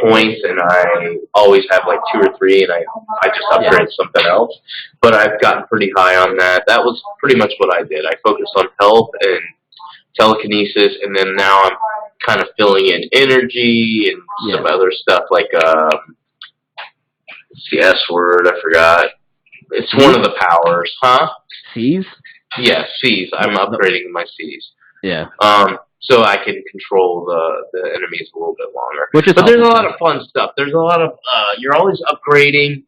S6: points, and I always have like 2 or 3, and I just upgrade something else. But I've gotten pretty high on that. That was pretty much what I did. I focused on health and telekinesis, and then now I'm kind of filling in energy and some other stuff like it's the S word, I forgot. It's one of the powers, huh?
S7: C's?
S6: Yeah, C's. I'm upgrading my C's.
S7: Yeah.
S6: So I can control the enemies a little bit longer.
S7: But
S6: there's a lot of fun stuff. There's a lot of you're always upgrading.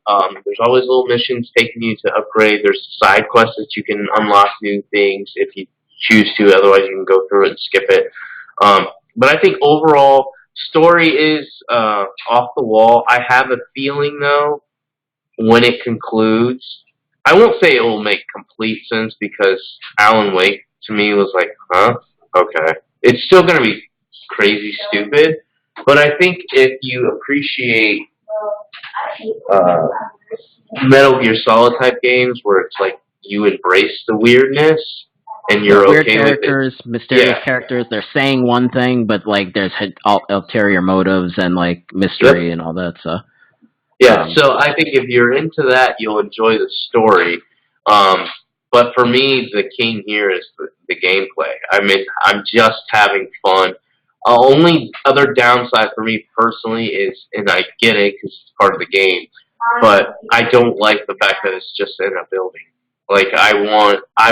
S6: There's always little missions taking you to upgrade. There's side quests that you can unlock new things if you choose to. Otherwise, you can go through it and skip it. But I think overall, story is off the wall. I have a feeling though, when it concludes, I won't say it will make complete sense, because Alan Wake to me was like, huh? Okay. It's still going to be crazy stupid, but I think if you appreciate Metal Gear Solid type games where it's like you embrace the weirdness and you're
S7: weird
S6: okay
S7: characters,
S6: with it.
S7: mysterious characters, they're saying one thing, but like there's ulterior motives and like mystery and all that stuff.
S6: Yeah, so I think if you're into that, you'll enjoy the story. But for me, the king here is the gameplay. I mean, I'm just having fun. Only other downside for me personally is, and I get it because it's part of the game, but I don't like the fact that it's just in a building. Like, I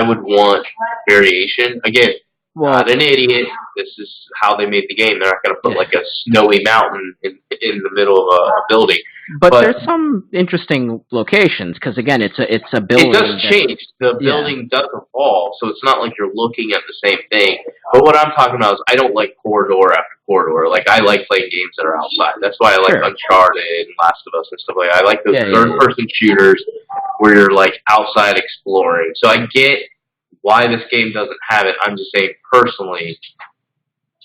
S6: would want variation. Again, not an idiot. This is how they made the game. They're not going to put like a snowy mountain in the middle of a building.
S7: But there's some interesting locations because again, it's a building.
S6: It does change. The building does evolve, so it's not like you're looking at the same thing. But what I'm talking about is I don't like corridor after corridor. Like I like playing games that are outside. That's why I like Uncharted and Last of Us and stuff like that. I like those third-person shooters where you're like outside exploring. So I get why this game doesn't have it. I'm just saying personally,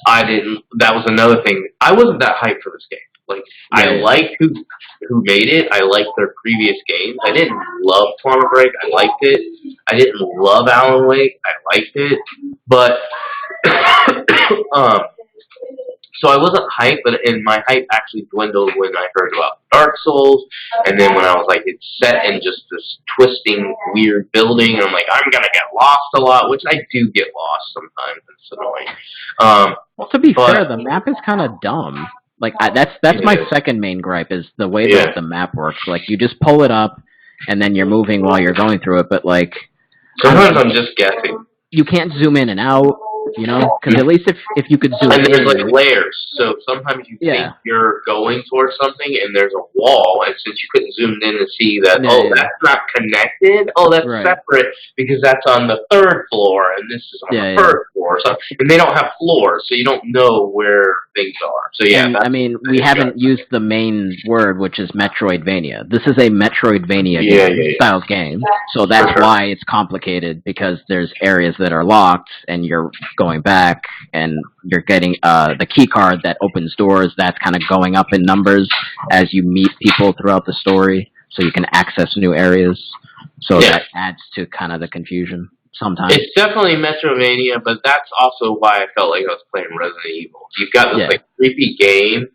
S6: I didn't. That was another thing. I wasn't that hyped for this game. Like I like who made it. I liked their previous games. I didn't love Quantum Break. I liked it. I didn't love Alan Wake. I liked it, but so I wasn't hyped. And my hype actually dwindled when I heard about Dark Souls, and then when I was like, it's set in just this twisting, weird building, and I'm like, I'm gonna get lost a lot, which I do get lost sometimes. It's annoying.
S7: Well, to be fair, the map is kind of dumb. Like that's my second main gripe is the way that the map works. Like you just pull it up, and then you're moving while you're going through it. But like
S6: sometimes I'm just guessing.
S7: You can't zoom in and out, you know, because at least if you could zoom in.
S6: And there's like layers, so sometimes you think you're going towards something, and there's a wall, and since you couldn't zoom in and see that, that's not connected. Oh, that's separate because that's on the third floor, and this is on the first floor. So, and they don't have floors, so you don't know where things are. So
S7: and, I mean, we haven't used the main word, which is Metroidvania. This is a Metroidvania style game, so that's why it's complicated because there's areas that are locked, and you're going back, and you're getting the key card that opens doors. That's kind of going up in numbers as you meet people throughout the story, so you can access new areas. So that adds to kind of the confusion sometimes.
S6: It's definitely Metroidvania, but that's also why I felt like I was playing Resident Evil. You've got this like creepy game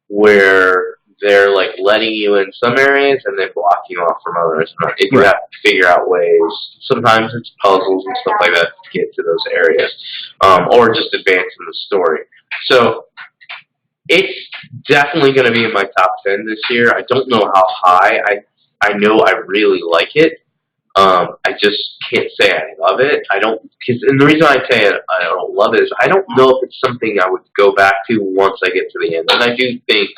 S6: where they're like letting you in some areas and then blocking you off from others. And you have to figure out ways. Sometimes it's puzzles and stuff like that to get to those areas, or just advance in the story. So it's definitely going to be in my top 10 this year. I don't know how high. I know I really like it. I just can't say I love it. And the reason I say I don't love it is I don't know if it's something I would go back to once I get to the end. And I do think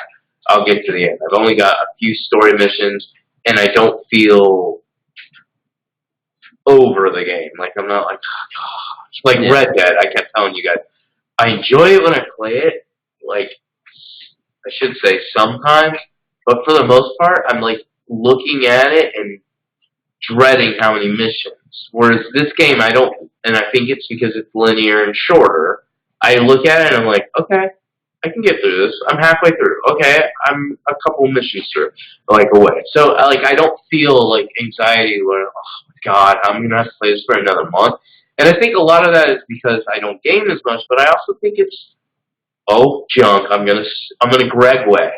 S6: I'll get to the end. I've only got a few story missions, and I don't feel over the game. Like, I'm not like, oh, it's like Red Dead. I kept telling you guys, I enjoy it when I play it. Like, I should say sometimes, but for the most part, I'm like looking at it and dreading how many missions. Whereas this game, I don't, and I think it's because it's linear and shorter. I look at it and I'm like, okay, I can get through this. I'm halfway through. Okay, I'm a couple missions through, like away. So like I don't feel like anxiety where, oh my god, I'm gonna have to play this for another month. And I think a lot of that is because I don't game as much, but I also think it's junk. I'm gonna Greg way.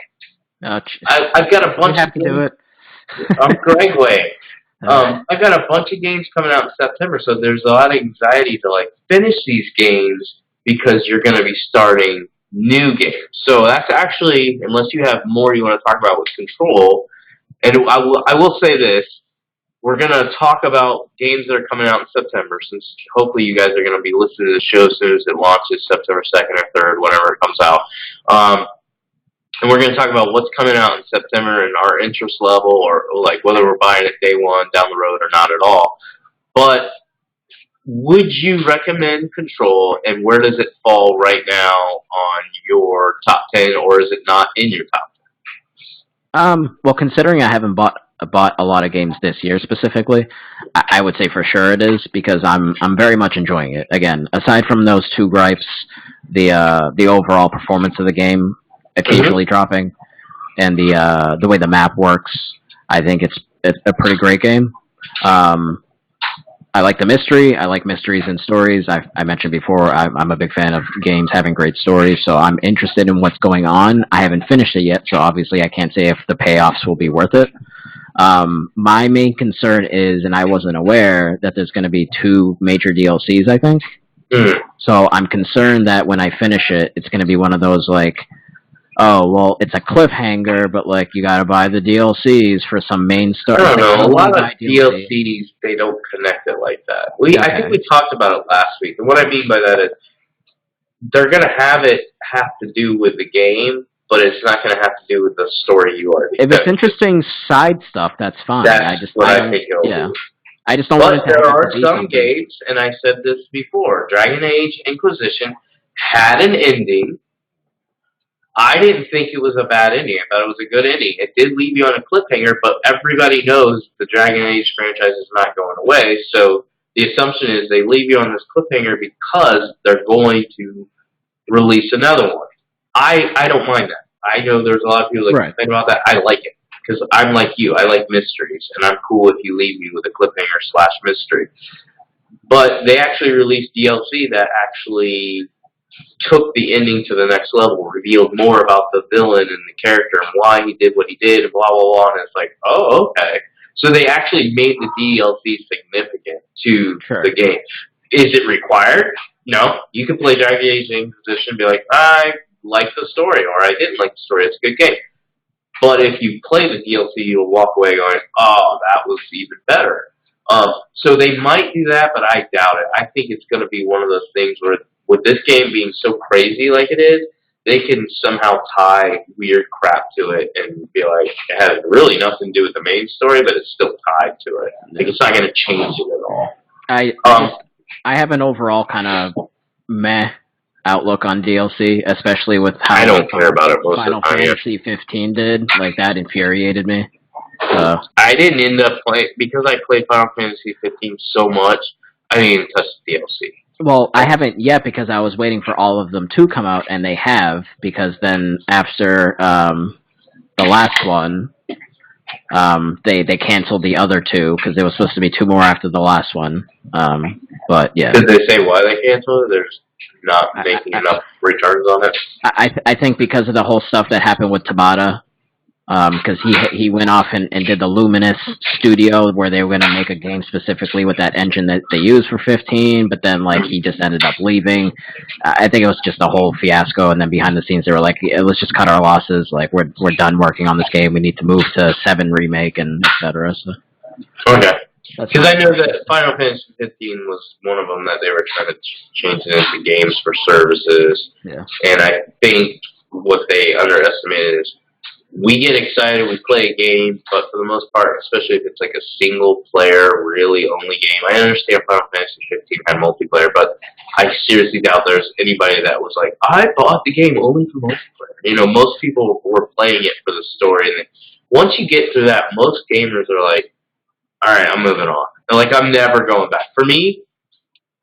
S6: I've got a bunch.
S7: You have to do it.
S6: I'm Greg way. I've got a bunch of games coming out in September, so there's a lot of anxiety to like finish these games because you're going to be starting new games. So that's actually, unless you have more you want to talk about with Control, and I will say this, we're going to talk about games that are coming out in September, since hopefully you guys are going to be listening to the show as soon as it launches, September 2nd or 3rd, whenever it comes out. And we're going to talk about what's coming out in September and our interest level, or like whether we're buying it day one, down the road, or not at all. But would you recommend Control, and where does it fall right now on your top 10, or is it not in your top
S7: 10? Well, considering I haven't bought a lot of games this year specifically, I would say for sure it is, because I'm very much enjoying it. Again, aside from those two gripes, the overall performance of the game occasionally dropping, and the way the map works, I think it's a pretty great game. I like the mystery. I like mysteries and stories. I mentioned before, I'm a big fan of games having great stories, so I'm interested in what's going on. I haven't finished it yet, so obviously I can't say if the payoffs will be worth it. My main concern is, and I wasn't aware, that there's going to be 2 major DLCs, I think. So I'm concerned that when I finish it, it's going to be one of those like, oh, well, it's a cliffhanger, but, like, you gotta buy the DLCs for some main story.
S6: I don't know. A lot of DLCs, they don't connect it like that. I think we talked about it last week, and what I mean by that is they're gonna have to do with the game, but it's not going to have to do with the story you already
S7: If it's
S6: picked.
S7: interesting side stuff, that's fine.
S6: That's what I think it'll
S7: yeah.
S6: be.
S7: I just don't want it
S6: But
S7: to
S6: there
S7: have
S6: are
S7: to be
S6: some
S7: something.
S6: games, and I said this before, Dragon Age Inquisition had an ending. I didn't think it was a bad ending. I thought it was a good ending. It did leave you on a cliffhanger, but everybody knows the Dragon Age franchise is not going away, so the assumption is they leave you on this cliffhanger because they're going to release another one. I don't mind that. I know there's a lot of people that
S7: Right.
S6: complain about that. I like it. Because I'm like you. I like mysteries, and I'm cool if you leave me with a cliffhanger / mystery. But they actually released DLC that actually took the ending to the next level, revealed more about the villain and the character and why he did what he did, and blah, blah, blah. And it's like, oh, okay. So they actually made the DLC significant to
S7: Sure.
S6: the game. Is it required? No. You can play Dragon Age Inquisition and be like, I like the story, or I didn't like the story. It's a good game. But if you play the DLC, you'll walk away going, oh, that was even better. So they might do that, but I doubt it. I think it's going to be one of those things where, with this game being so crazy like it is, they can somehow tie weird crap to it and be like, it has really nothing to do with the main story, but it's still tied to it. Like, it's not going to change it at all.
S7: I have an overall kind of meh outlook on DLC, especially with how
S6: I don't care about it most
S7: Final
S6: of the time.
S7: Fantasy 15 did. Like, that infuriated me.
S6: I didn't end up playing, because I played Final Fantasy 15 so much, I didn't even touch the DLC.
S7: Well, I haven't yet because I was waiting for all of them to come out, and they have, because then after the last one, they canceled the other two, because there was supposed to be two more after the last one. But, yeah.
S6: Did they say why they canceled it? They're just not making enough returns on it?
S7: I think because of the whole stuff that happened with Tabata, because he went off and did the Luminous Studio where they were going to make a game specifically with that engine that they used for 15, but then like he just ended up leaving. I think it was just a whole fiasco, and then behind the scenes they were like, let's just cut our losses. Like we're done working on this game. We need to move to 7 remake and etc. So.
S6: Okay. Because I know that Final Fantasy 15 was one of them that they were trying to change it into games for services.
S7: Yeah.
S6: And I think what they underestimated is we get excited, we play a game, but for the most part, especially if it's like a single-player, really only game. I understand Final Fantasy 15 had multiplayer, but I seriously doubt there's anybody that was like, I bought the game only for multiplayer. You know, most people were playing it for the story. And once you get through that, most gamers are like, all right, I'm moving on. They're like, I'm never going back. For me,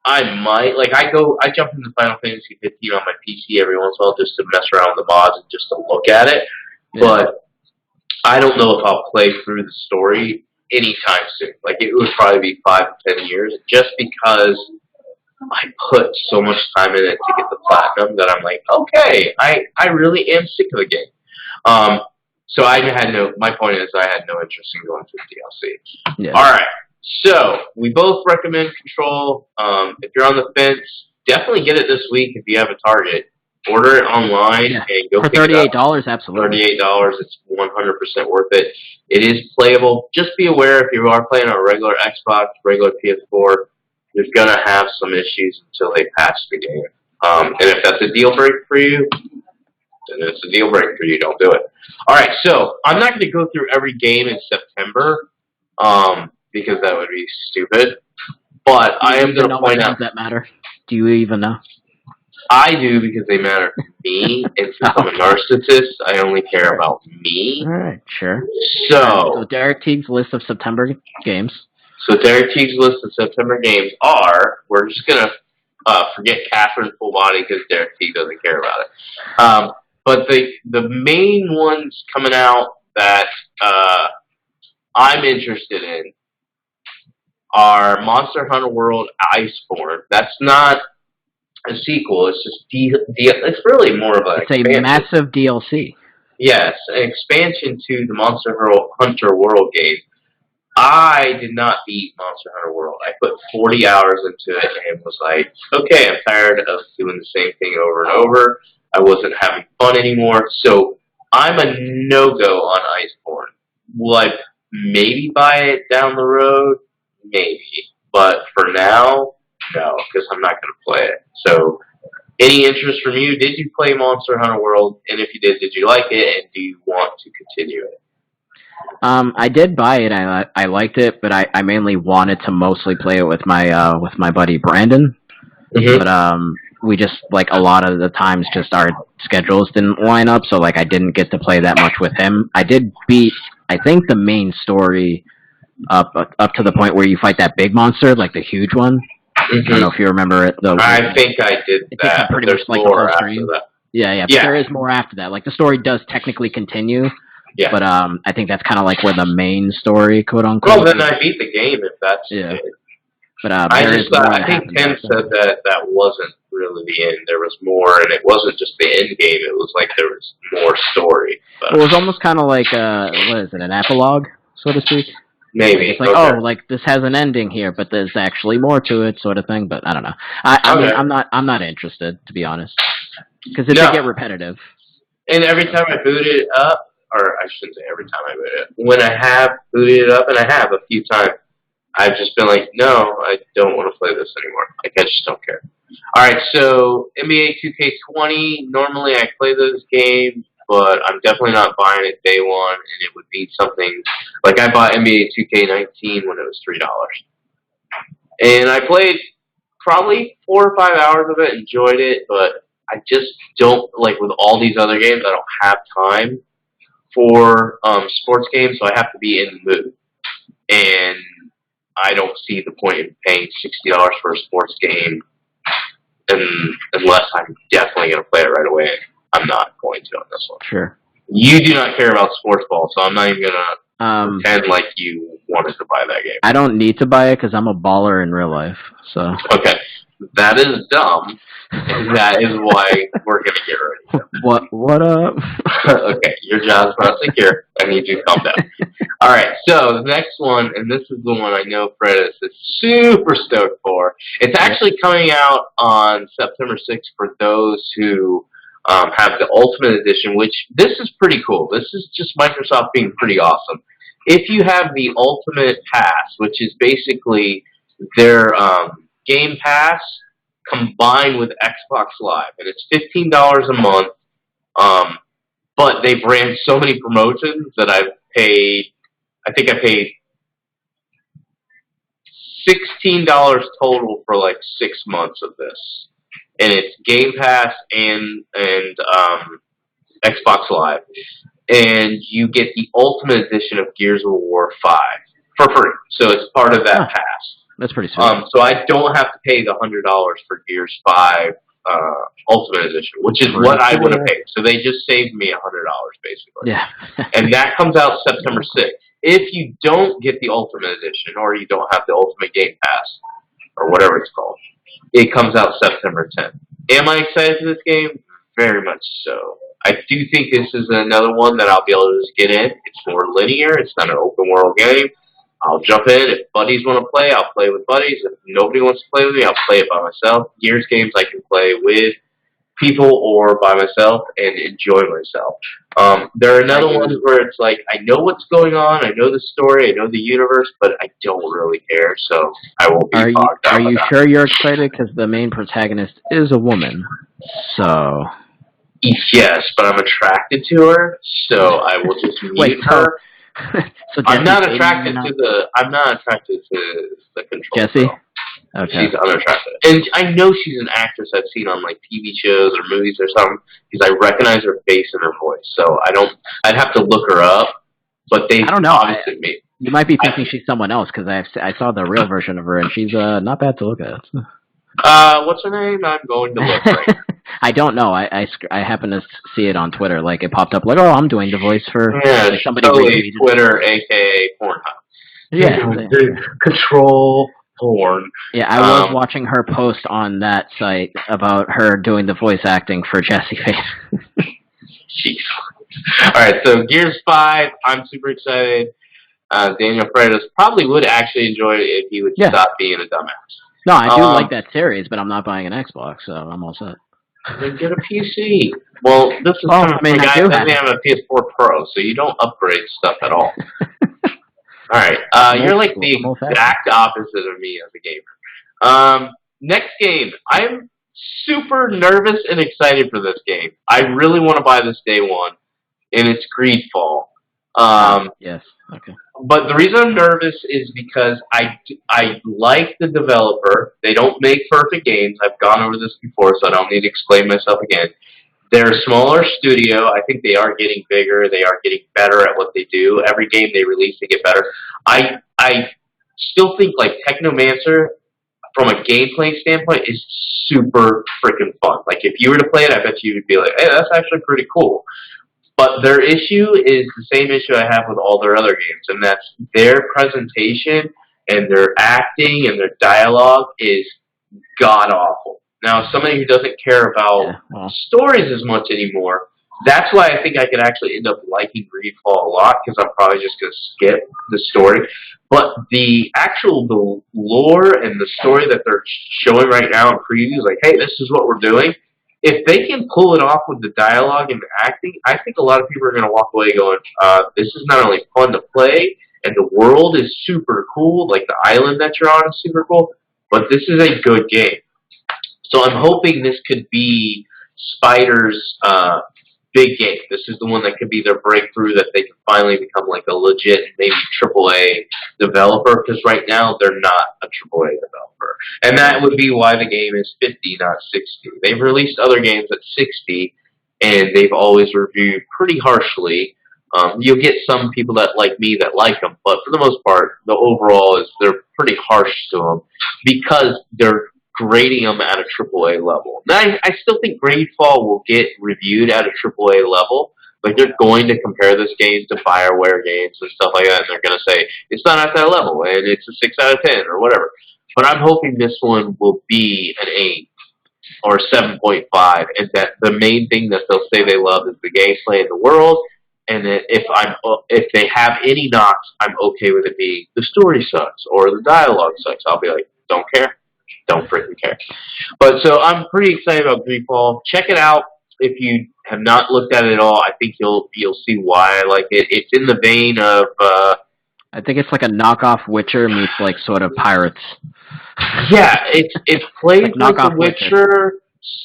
S6: I might, like, I jump into Final Fantasy 15 on my PC every once in a while just to mess around with the mods and just to look at it. Yeah. But I don't know if I'll play through the story anytime soon. Like, it would probably be 5 to 10 years, just because I put so much time in it to get the platinum that I'm like, okay, I really am sick of the game. So my point is I had no interest in going through DLC.
S7: Yeah.
S6: All right. So we both recommend Control. If you're on the fence, definitely get it this week if you have a Target. Order it online and go
S7: for
S6: pick it up.
S7: $38, absolutely.
S6: $38, it's 100% worth it. It is playable. Just be aware if you are playing on a regular Xbox, regular PS4, you're going to have some issues until they patch the game. And if that's a deal breaker for you, then it's a deal breaker for you. Don't do it. All right, so I'm not going to go through every game in September because that would be stupid. But I am going to point out.
S7: Does that matter? Do you even know?
S6: I do because they matter to me, and since I'm a narcissist, I only care about me.
S7: All right, sure.
S6: So
S7: Derek Teague's list of September games.
S6: So Derek Teague's list of September games are, we're just going to forget Catherine Full Body because Derek Teague doesn't care about it. But the main ones coming out that I'm interested in are Monster Hunter World Iceborne. That's not a sequel. It's just it's really more of an expansion.
S7: It's a massive DLC.
S6: Yes, an expansion to the Monster Hunter World game. I did not beat Monster Hunter World. I put 40 hours into it and was like, okay, I'm tired of doing the same thing over and over. I wasn't having fun anymore, so I'm a no-go on Iceborne. Will I maybe buy it down the road? Maybe. But for now, no, because I'm not going to play it. So Any interest from you? Did you play Monster Hunter World? And if you did you like it? And do you want to continue it?
S7: I did buy it. I liked it, but I mainly wanted to mostly play it with my buddy Brandon.
S6: Mm-hmm.
S7: But we just like a lot of the times just our schedules didn't line up, so like I didn't get to play that much with him. I did beat I think the main story up to the point where you fight that big monster, like the huge one.
S6: Mm-hmm.
S7: I don't know if you remember it though.
S6: I think I did that.
S7: Pretty
S6: There's
S7: much like
S6: more
S7: the whole
S6: after
S7: stream.
S6: that.
S7: Yeah, but there is more after that. Like the story does technically continue.
S6: Yeah.
S7: But I think that's kind of like where the main story, quote unquote.
S6: Well, then I beat the game if that's it.
S7: But
S6: I think Ken said that wasn't really the end. There was more, and it wasn't just the end game. It was like there was more story. But
S7: well, it was almost kind of like what is it, an epilogue, so to speak?
S6: Maybe
S7: it's like like this has an ending here, but there's actually more to it, sort of thing. But I don't know. I mean, I'm not interested, to be honest, because it did get repetitive.
S6: And every time I boot it up, or I shouldn't say every time I boot it, when I have booted it up, and I have a few times, I've just been like, no, I don't want to play this anymore. Like, I just don't care. Alright, so NBA 2K20, normally I play those games, but I'm definitely not buying it day one, and it would be something, like I bought NBA 2K19 when it was $3. And I played probably 4 or 5 hours of it, enjoyed it, but I just don't, like with all these other games, I don't have time for sports games, so I have to be in the mood. And I don't see the point in paying $60 for a sports game unless I'm definitely going to play it right away. I'm not going to on this one.
S7: Sure.
S6: You do not care about sports ball, so I'm not even going to pretend like you wanted to buy that game.
S7: I don't need to buy it because I'm a baller in real life. So
S6: okay. That is dumb. That is why we're going to get rid of it.
S7: What up?
S6: Okay, your job's not secure. I need you to calm down. Alright, so the next one, and this is the one I know Fred is super stoked for. It's actually coming out on September 6th for those who have the Ultimate Edition, which this is pretty cool. This is just Microsoft being pretty awesome. If you have the Ultimate Pass, which is basically their Game Pass combined with Xbox Live, and it's $15 a month, but they've ran so many promotions that I think I paid $16 total for like 6 months of this. And it's Game Pass and Xbox Live. And you get the Ultimate Edition of Gears of War 5 for free. So it's part of that pass.
S7: That's pretty sweet.
S6: So I don't have to pay the $100 for Gears 5 Ultimate Edition, which is what I would have paid. So they just saved me $100 basically.
S7: Yeah.
S6: And that comes out September 6th. If you don't get the Ultimate Edition, or you don't have the Ultimate Game Pass, or whatever it's called, it comes out September 10th. Am I excited for this game? Very much so. I do think this is another one that I'll be able to just get in. It's more linear. It's not an open world game. I'll jump in. If buddies want to play, I'll play with buddies. If nobody wants to play with me, I'll play it by myself. Gears games I can play with people or by myself and enjoy myself. There are another ones where it's like, I know what's going on, I know the story, I know the universe, but I don't really care, so I won't be bogged down.
S7: Are you sure you're excited? Because the main protagonist is a woman, so...
S6: Yes, but I'm attracted to her, so I will just mute her.
S7: So
S6: I'm not attracted to the control
S7: Jesse?
S6: girl.
S7: Okay.
S6: She's unattractive. And I know she's an actress I've seen on like TV shows or movies or something, because I recognize her face and her voice. So I'd have to look her up, but they
S7: I don't know.
S6: obviously me.
S7: You might be thinking she's someone else, because I saw the real version of her, and she's not bad to look at.
S6: What's her name? I'm going to look right now.
S7: I don't know. I happened to see it on Twitter. Like, it popped up like, oh, I'm doing the voice for somebody.
S6: Totally Twitter, a.k.a. Pornhub.
S7: Yeah.
S6: Control porn.
S7: Yeah, I was watching her post on that site about her doing the voice acting for Jessie Face.
S6: Jeez. Alright, so Gears 5, I'm super excited. Daniel Freitas probably would actually enjoy it if he would stop being a dumbass.
S7: No, I do like that series, but I'm not buying an Xbox, so I'm all set.
S6: Then get a PC. Well, this is kind of a guy that doesn't have a PS4 Pro, so you don't upgrade stuff at all. Alright, you're like the exact opposite of me as a gamer. Next game. I'm super nervous and excited for this game. I really want to buy this day one, and it's Greedfall.
S7: Yes. Okay.
S6: But the reason I'm nervous is because I like the developer. They don't make perfect games. I've gone over this before, so I don't need to explain myself again. They're a smaller studio. I think they are getting bigger. They are getting better at what they do. Every game they release, they get better. I still think like Technomancer, from a gameplay standpoint, is super freaking fun. Like if you were to play it, I bet you would be like, hey, that's actually pretty cool. But their issue is the same issue I have with all their other games, and that's their presentation and their acting and their dialogue is god-awful. Now, somebody who doesn't care about stories as much anymore, that's why I think I could actually end up liking Greedfall a lot, because I'm probably just going to skip the story. But the lore and the story that they're showing right now in previews, like, hey, this is what we're doing, if they can pull it off with the dialogue and the acting, I think a lot of people are going to walk away going, this is not only fun to play, and the world is super cool, like the island that you're on is super cool, but this is a good game. So I'm hoping this could be Spider's big game. This is the one that could be their breakthrough, that they can finally become like a legit, maybe AAA developer, because right now they're not a AAA developer. And that would be why the game is 50, not 60. They've released other games at 60, and they've always reviewed pretty harshly. You'll get some people that like me that like them, but for the most part, the overall is they're pretty harsh to them because they're grading them at a AAA level. Now, I still think Greedfall will get reviewed at a AAA level. Like, they're going to compare this game to BioWare games and stuff like that, and they're going to say, it's not at that level, and it's a 6 out of 10, or whatever. But I'm hoping this one will be an 8 or 7.5, and that the main thing that they'll say they love is the gameplay in the world, and that if they have any knocks, I'm okay with it being the story sucks, or the dialogue sucks. I'll be like, don't care. Don't freaking care. But so I'm pretty excited about Greedfall. Check it out if you have not looked at it at all. I think you'll see why I like it. It's in the vein of
S7: I think it's like a knockoff Witcher meets like sort of Pirates.
S6: Yeah, it's played like The
S7: Witcher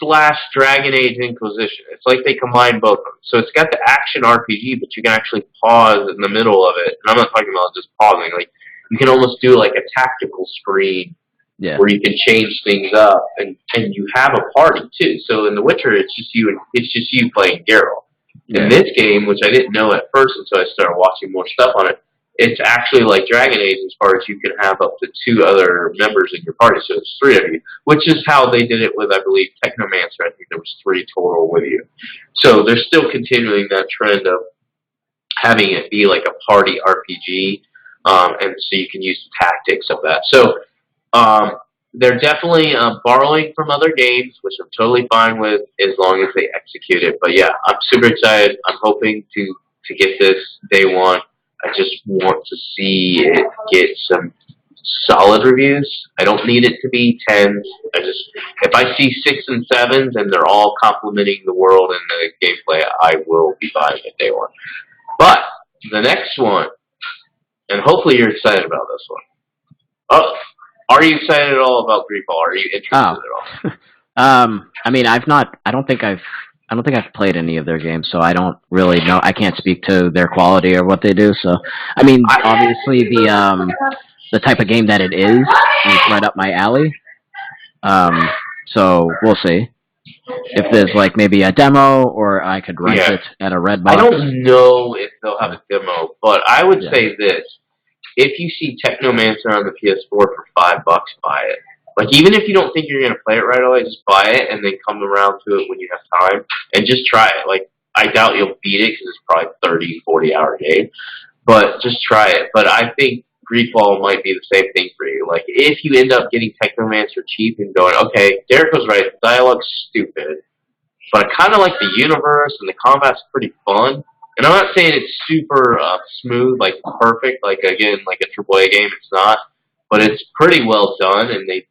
S6: / Dragon Age Inquisition. It's like they combine both of them. So it's got the action RPG, but you can actually pause in the middle of it. And I'm not talking about just pausing. Like you can almost do like a tactical screen.
S7: Yeah.
S6: Where you can change things up, and you have a party too. So in The Witcher, it's just you playing Geralt.
S7: Yeah.
S6: In this game, which I didn't know at first until I started watching more stuff on it, it's actually like Dragon Age as far as you can have up to 2 other members in your party. So it's 3 of you, which is how they did it with, I believe, Technomancer. I think there was 3 total with you. So they're still continuing that trend of having it be like a party RPG, and so you can use the tactics of that. So. They're definitely borrowing from other games, which I'm totally fine with as long as they execute it. But yeah, I'm super excited. I'm hoping to get this day one. I just want to see it get some solid reviews. I don't need it to be 10s. If I see 6 and 7s and they're all complimenting the world and the gameplay, I will be buying it day one. But the next one, and hopefully you're excited about this one. Are you excited at all about Greedfall? Are you interested at all?
S7: I mean, I don't think I've played any of their games, so I don't really know. I can't speak to their quality or what they do. So, I mean, obviously the type of game that it is right up my alley. So we'll see if there's like maybe a demo, or I could rent it at a Redbox.
S6: I don't know if they'll have a demo, but I would say this. If you see Technomancer on the PS4 for $5, buy it. Like, even if you don't think you're going to play it right away, just buy it and then come around to it when you have time and just try it. Like, I doubt you'll beat it because it's probably a 30, 40-hour game, but just try it. But I think Greedfall might be the same thing for you. Like, if you end up getting Technomancer cheap and going, okay, Derek was right, the dialogue's stupid, but I kind of like the universe and the combat's pretty fun. And I'm not saying it's super smooth, like perfect, like again, like a AAA game. It's not, but it's pretty well done, and the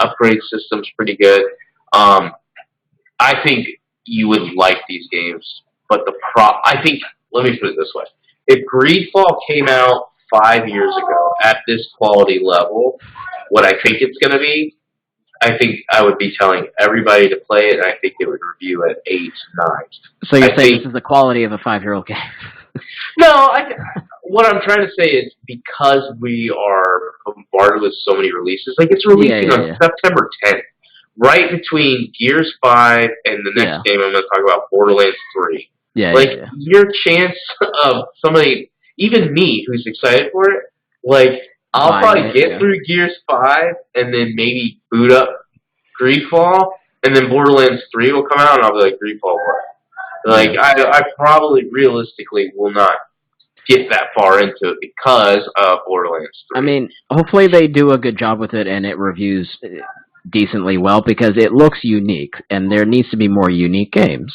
S6: upgrade system's pretty good. I think you would like these games, but I think, let me put it this way: if Greedfall came out 5 years ago at this quality level, what I think it's going to be, I think I would be telling everybody to play it, and I think it would review at 8, 9.
S7: So you're
S6: I
S7: saying
S6: think-
S7: this is the quality of a 5-year-old game?
S6: No, what I'm trying to say is because we are bombarded with so many releases, like it's releasing on September 10th, right between Gears 5 and the next game I'm going to talk about, Borderlands 3. Your chance of somebody, even me, who's excited for it, like, I'll probably get through Gears 5 and then maybe boot up Greedfall, and then Borderlands 3 will come out, and I'll be like, Greedfall, what? Like, I probably realistically will not get that far into it because of Borderlands 3.
S7: I mean, hopefully they do a good job with it and it reviews decently well because it looks unique, and there needs to be more unique games.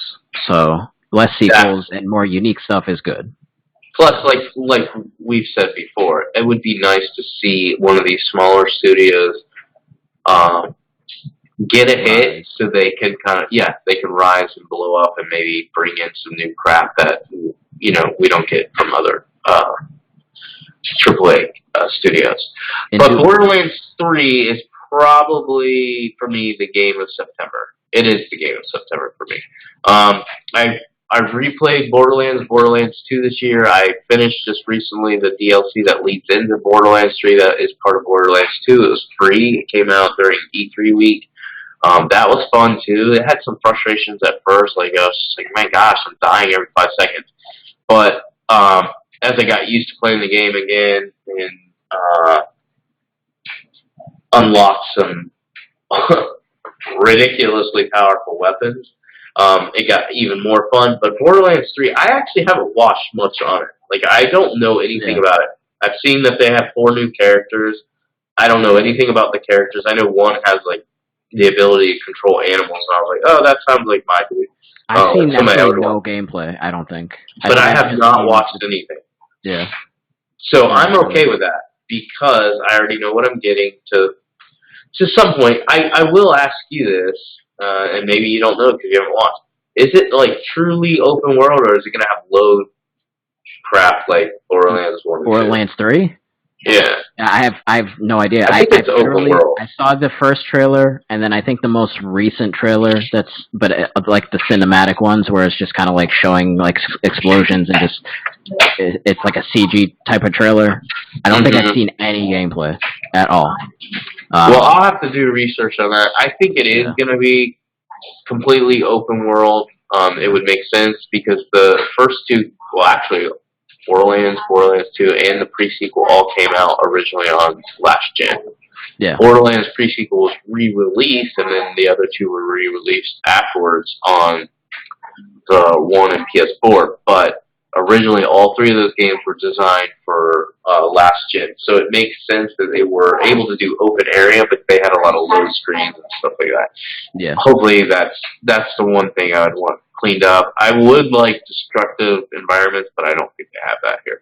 S7: So, less sequels and more unique stuff is good.
S6: Plus, like we've said before, it would be nice to see one of these smaller studios get a hit so they can they can rise and blow up and maybe bring in some new crap that, we don't get from other AAA studios. But Borderlands 3 is probably, for me, the game of September. It is the game of September for me. I've replayed Borderlands 2 this year. I finished just recently the DLC that leads into Borderlands 3 that is part of Borderlands 2. It was free. It came out during E3 week. That was fun too. It had some frustrations at first. Like I was just like, my gosh, I'm dying every 5 seconds. But as I got used to playing the game again and unlocked some ridiculously powerful weapons, it got even more fun. But Borderlands 3, I actually haven't watched much on it. Like, I don't know anything about it. I've seen that they have 4 new characters. I don't know anything about the characters. I know one has, like, the ability to control animals, and I was like, oh, that sounds like my dude.
S7: I've seen no gameplay, I don't think.
S6: But I have not watched anything.
S7: Yeah.
S6: So I'm okay with that, because I already know what I'm getting to some point. I will ask you this, and maybe you don't know because you haven't watched. Is it, like, truly open world, or is it going to have load crap like Borderlands 1 and 2?
S7: Borderlands 3?
S6: Yeah.
S7: I have no idea.
S6: I think it's open world.
S7: I saw the first trailer, and then I think the most recent trailer like the cinematic ones where it's just kind of like showing like explosions and just it's like a CG type of trailer. I don't think I've seen any gameplay at all.
S6: Well, I'll have to do research on that. I think it is going to be completely open world. It would make sense because the first two, Borderlands 2, and the pre-sequel all came out originally on last gen.
S7: Yeah.
S6: Borderlands pre-sequel was re-released, and then the other two were re-released afterwards on the 1 and PS4. But originally, all 3 of those games were designed for last gen, so it makes sense that they were able to do open area, but they had a lot of load screens and stuff like that.
S7: Yeah.
S6: Hopefully, that's the one thing I would want cleaned up. I would like destructive environments, but I don't think they have that here.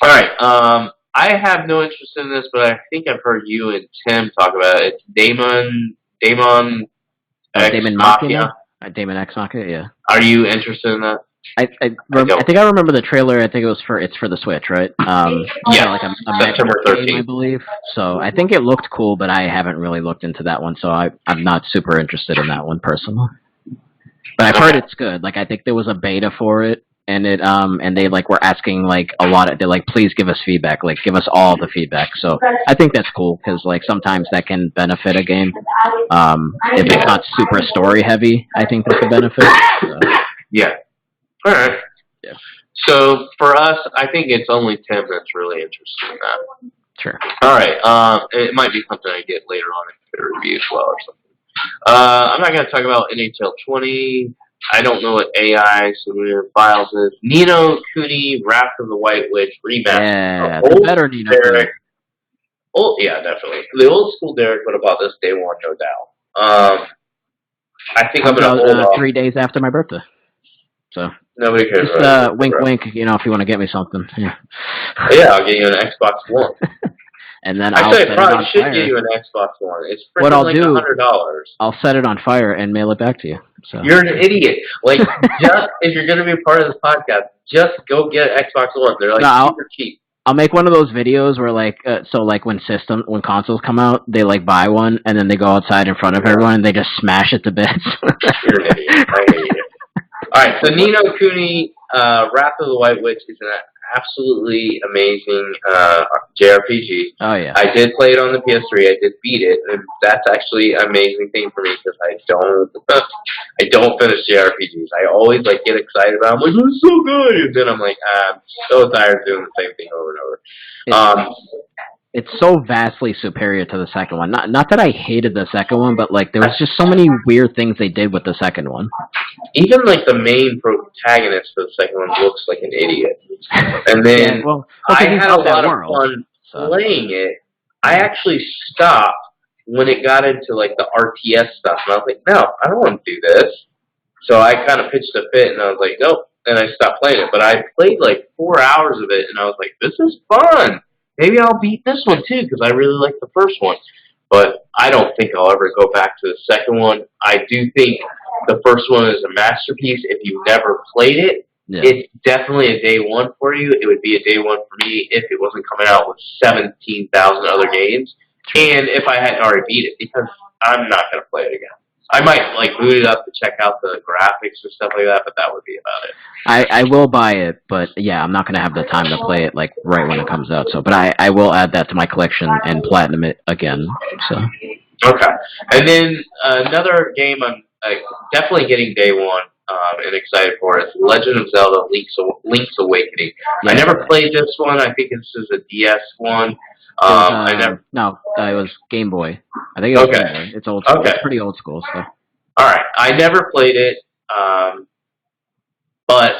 S6: All right. I have no interest in this, but I think I've heard you and Tim talk about it. It's Daemon X Machina.
S7: Daemon X Machina, yeah.
S6: Are you interested in that?
S7: I think I remember the trailer. I think it's for the Switch, right?
S6: Yeah,
S7: like a
S6: September 13th,
S7: game, I believe. So I think it looked cool, but I haven't really looked into that one. So I'm not super interested in that one personally. But I've heard it's good. Like, I think there was a beta for it, and they like were asking like a lot of, they're like, please give us feedback, like give us all the feedback. So I think that's cool because like sometimes that can benefit a game. If it's not super story heavy, I think that's a benefit. So.
S6: Yeah. All right.
S7: Yeah.
S6: So for us, I think it's only Tim that's really interested in that.
S7: Sure.
S6: All right. It might be something I get later on if it reviews well or something. I'm not going to talk about NHL 20. I don't know what AI Solution Files is. Ni no Kuni, Wrath of the White Witch, remaster.
S7: Yeah, the better Ni no Kuni.
S6: Yeah, definitely. The old school Derek would have bought this day one, no doubt. I think I'm going to hold off.
S7: 3 days after my birthday. So
S6: nobody cares.
S7: Just wink, wink. You know, if you want to get me something. Yeah.
S6: Yeah, I'll get you an Xbox One.
S7: And then
S6: actually, I probably should get you an Xbox One. It's
S7: what I'll
S6: like
S7: do,
S6: $100.
S7: I'll set it on fire and mail it back to you. So.
S6: You're an idiot. Like, just if you're going to be a part of this podcast, just go get an Xbox One. They're like super cheap.
S7: I'll make one of those videos where like when consoles come out, they like buy one and then they go outside in front of everyone and they just smash it to bits.
S6: You're an idiot. I hate you. All right, so Ni no Kuni, Wrath of the White Witch is an absolutely amazing JRPG.
S7: Oh yeah.
S6: I did play it on the PS3. I did beat it, and that's actually an amazing thing for me because I don't finish JRPGs. I always like get excited about them, like it's so good, and then I'm like, I'm so tired of doing the same thing over and over.
S7: It's so vastly superior to the second one. Not that I hated the second one, but like there was just so many weird things they did with the second one.
S6: Even like the main protagonist for the second one looks like an idiot. And then I had a lot of fun playing it. I actually stopped when it got into like the RTS stuff, and I was like, no, I don't want to do this. So I kind of pitched a fit, and I was like, nope, and I stopped playing it. But I played like 4 hours of it, and I was like, this is fun. Maybe I'll beat this one too, because I really like the first one. But I don't think I'll ever go back to the second one. I do think the first one is a masterpiece. If you've never played it, it's definitely a day one for you. It would be a day one for me if it wasn't coming out with 17,000 other games. And if I hadn't already beat it, because I'm not going to play it again. I might like boot it up to check out the graphics and stuff like that, but that would be about it.
S7: I will buy it, but yeah, I'm not going to have the time to play it like right when it comes out. So, but I will add that to my collection and platinum it again. So.
S6: Okay, and then another game I'm definitely getting day one and excited for is Legend of Zelda: Link's Awakening.
S7: Yeah.
S6: I never played this one. I think this is a DS one.
S7: It was Game Boy. I think it was Game Boy. It's old school. It's pretty old school stuff.
S6: Alright, I never played it, but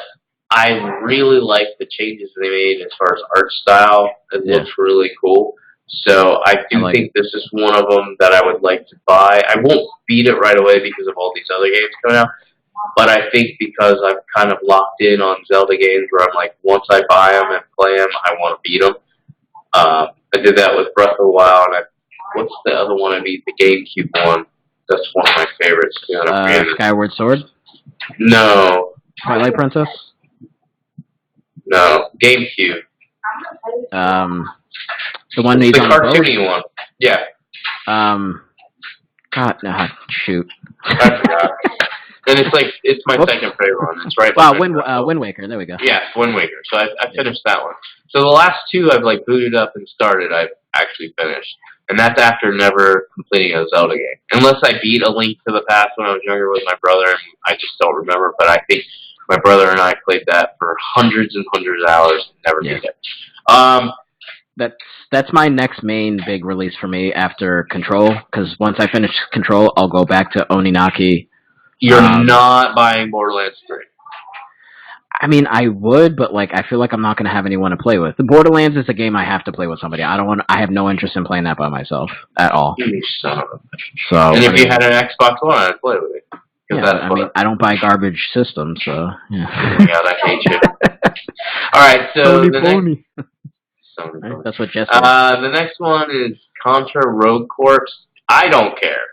S6: I really like the changes they made as far as art style. It looks really cool. So I think this is one of them that I would like to buy. I won't beat it right away because of all these other games coming out, but I think because I'm kind of locked in on Zelda games where I'm like, once I buy them and play them, I want to beat them. I did that with Breath of the Wild, and what's the other one I beat? The GameCube one. That's one of my favorites.
S7: Skyward Sword?
S6: No.
S7: Twilight Princess?
S6: No. GameCube.
S7: The one that's
S6: the cartoony one. Yeah.
S7: God, no, shoot.
S6: I forgot. And it's my second favorite one. It's right.
S7: Wow, Wind Waker. There we go.
S6: Yeah, Wind Waker. So I finished that one. So the last two I've like booted up and started. I've actually finished, and that's after never completing a Zelda game. Unless I beat A Link to the Past when I was younger with my brother, and I just don't remember. But I think my brother and I played that for hundreds and hundreds of hours and never beat it.
S7: That's my next main big release for me after Control. Because once I finish Control, I'll go back to Oninaki.
S6: You're not buying Borderlands 3.
S7: I mean, I would, but like, I feel like I'm not going to have anyone to play with. The Borderlands is a game I have to play with somebody. I have no interest in playing that by myself at all.
S6: You son of a bitch.
S7: So,
S6: and if you had an Xbox One, I'd play with it.
S7: Yeah, I mean, I don't buy garbage systems, so yeah.
S6: Oh my God, I hate you. All right, so
S7: that's what Jess.
S6: The next one is Contra Rogue Corps. I don't care.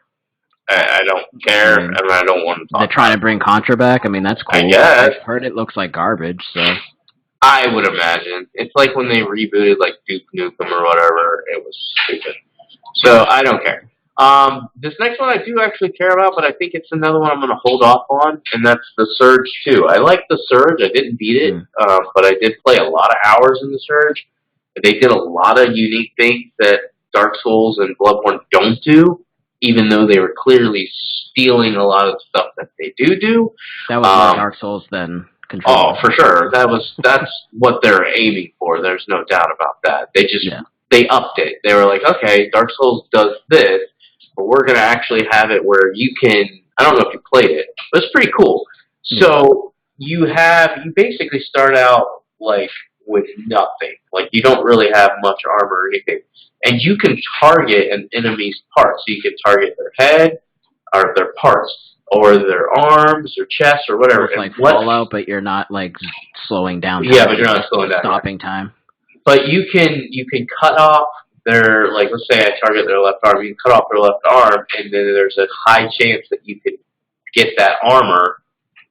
S6: I don't care, and I don't want to talk.
S7: They're trying to bring Contra back. I mean, that's cool.
S6: I guess.
S7: I've heard it looks like garbage, so.
S6: I would imagine. It's like when they rebooted like Duke Nukem or whatever. It was stupid. So I don't care. This next one I do actually care about, but I think it's another one I'm going to hold off on, and that's The Surge 2. I like The Surge. I didn't beat it, but I did play a lot of hours in The Surge. They did a lot of unique things that Dark Souls and Bloodborne don't do, even though they were clearly stealing a lot of stuff that they do.
S7: That was more Dark Souls than Control.
S6: Oh, for sure. That's what they're aiming for. There's no doubt about that. They just they upped it. They were like, okay, Dark Souls does this, but we're gonna actually have it where you can. I don't know if you played it, but it's pretty cool. So you basically start out like with nothing. Like you don't really have much armor or anything. And you can target an enemy's parts. So you can target their head, or their parts, or their arms, or chest, or whatever.
S7: It's like Fallout, but you're not like slowing down.
S6: Yeah, but you're not slowing down.
S7: Stopping time.
S6: But you can cut off their, like, let's say I target their left arm. You can cut off their left arm, and then there's a high chance that you could get that armor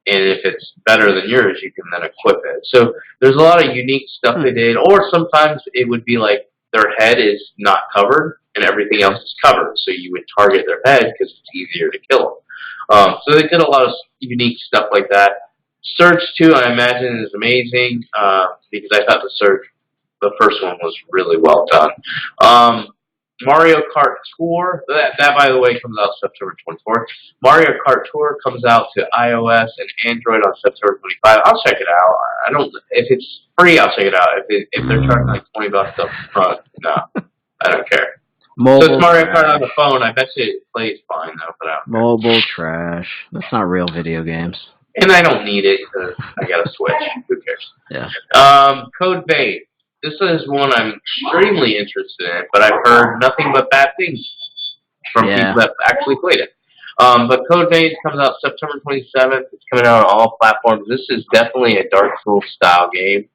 S6: and if it's better than yours, you can then equip it. So there's a lot of unique stuff they did, or sometimes it would be like their head is not covered and everything else is covered, so you would target their head because it's easier to kill them. So they did a lot of unique stuff like that. Surge 2, I imagine, is amazing because I thought the first one was really well done. Mario Kart Tour, that by the way comes out September 24th. Mario Kart Tour comes out to iOS and Android on September 25th. I'll check it out. I don't. If it's free, I'll check it out. If they're charging like $20 up front, no, I don't care. So it's Mario Kart on the phone. I bet you it plays fine though, but I don't care.
S7: Mobile trash. That's not real video games.
S6: And I don't need it because I got a Switch. Who cares?
S7: Yeah.
S6: Code Vein. This is one I'm extremely interested in, but I've heard nothing but bad things from people that actually played it. But Code Vein comes out September 27th. It's coming out on all platforms. This is definitely a Dark Souls style game.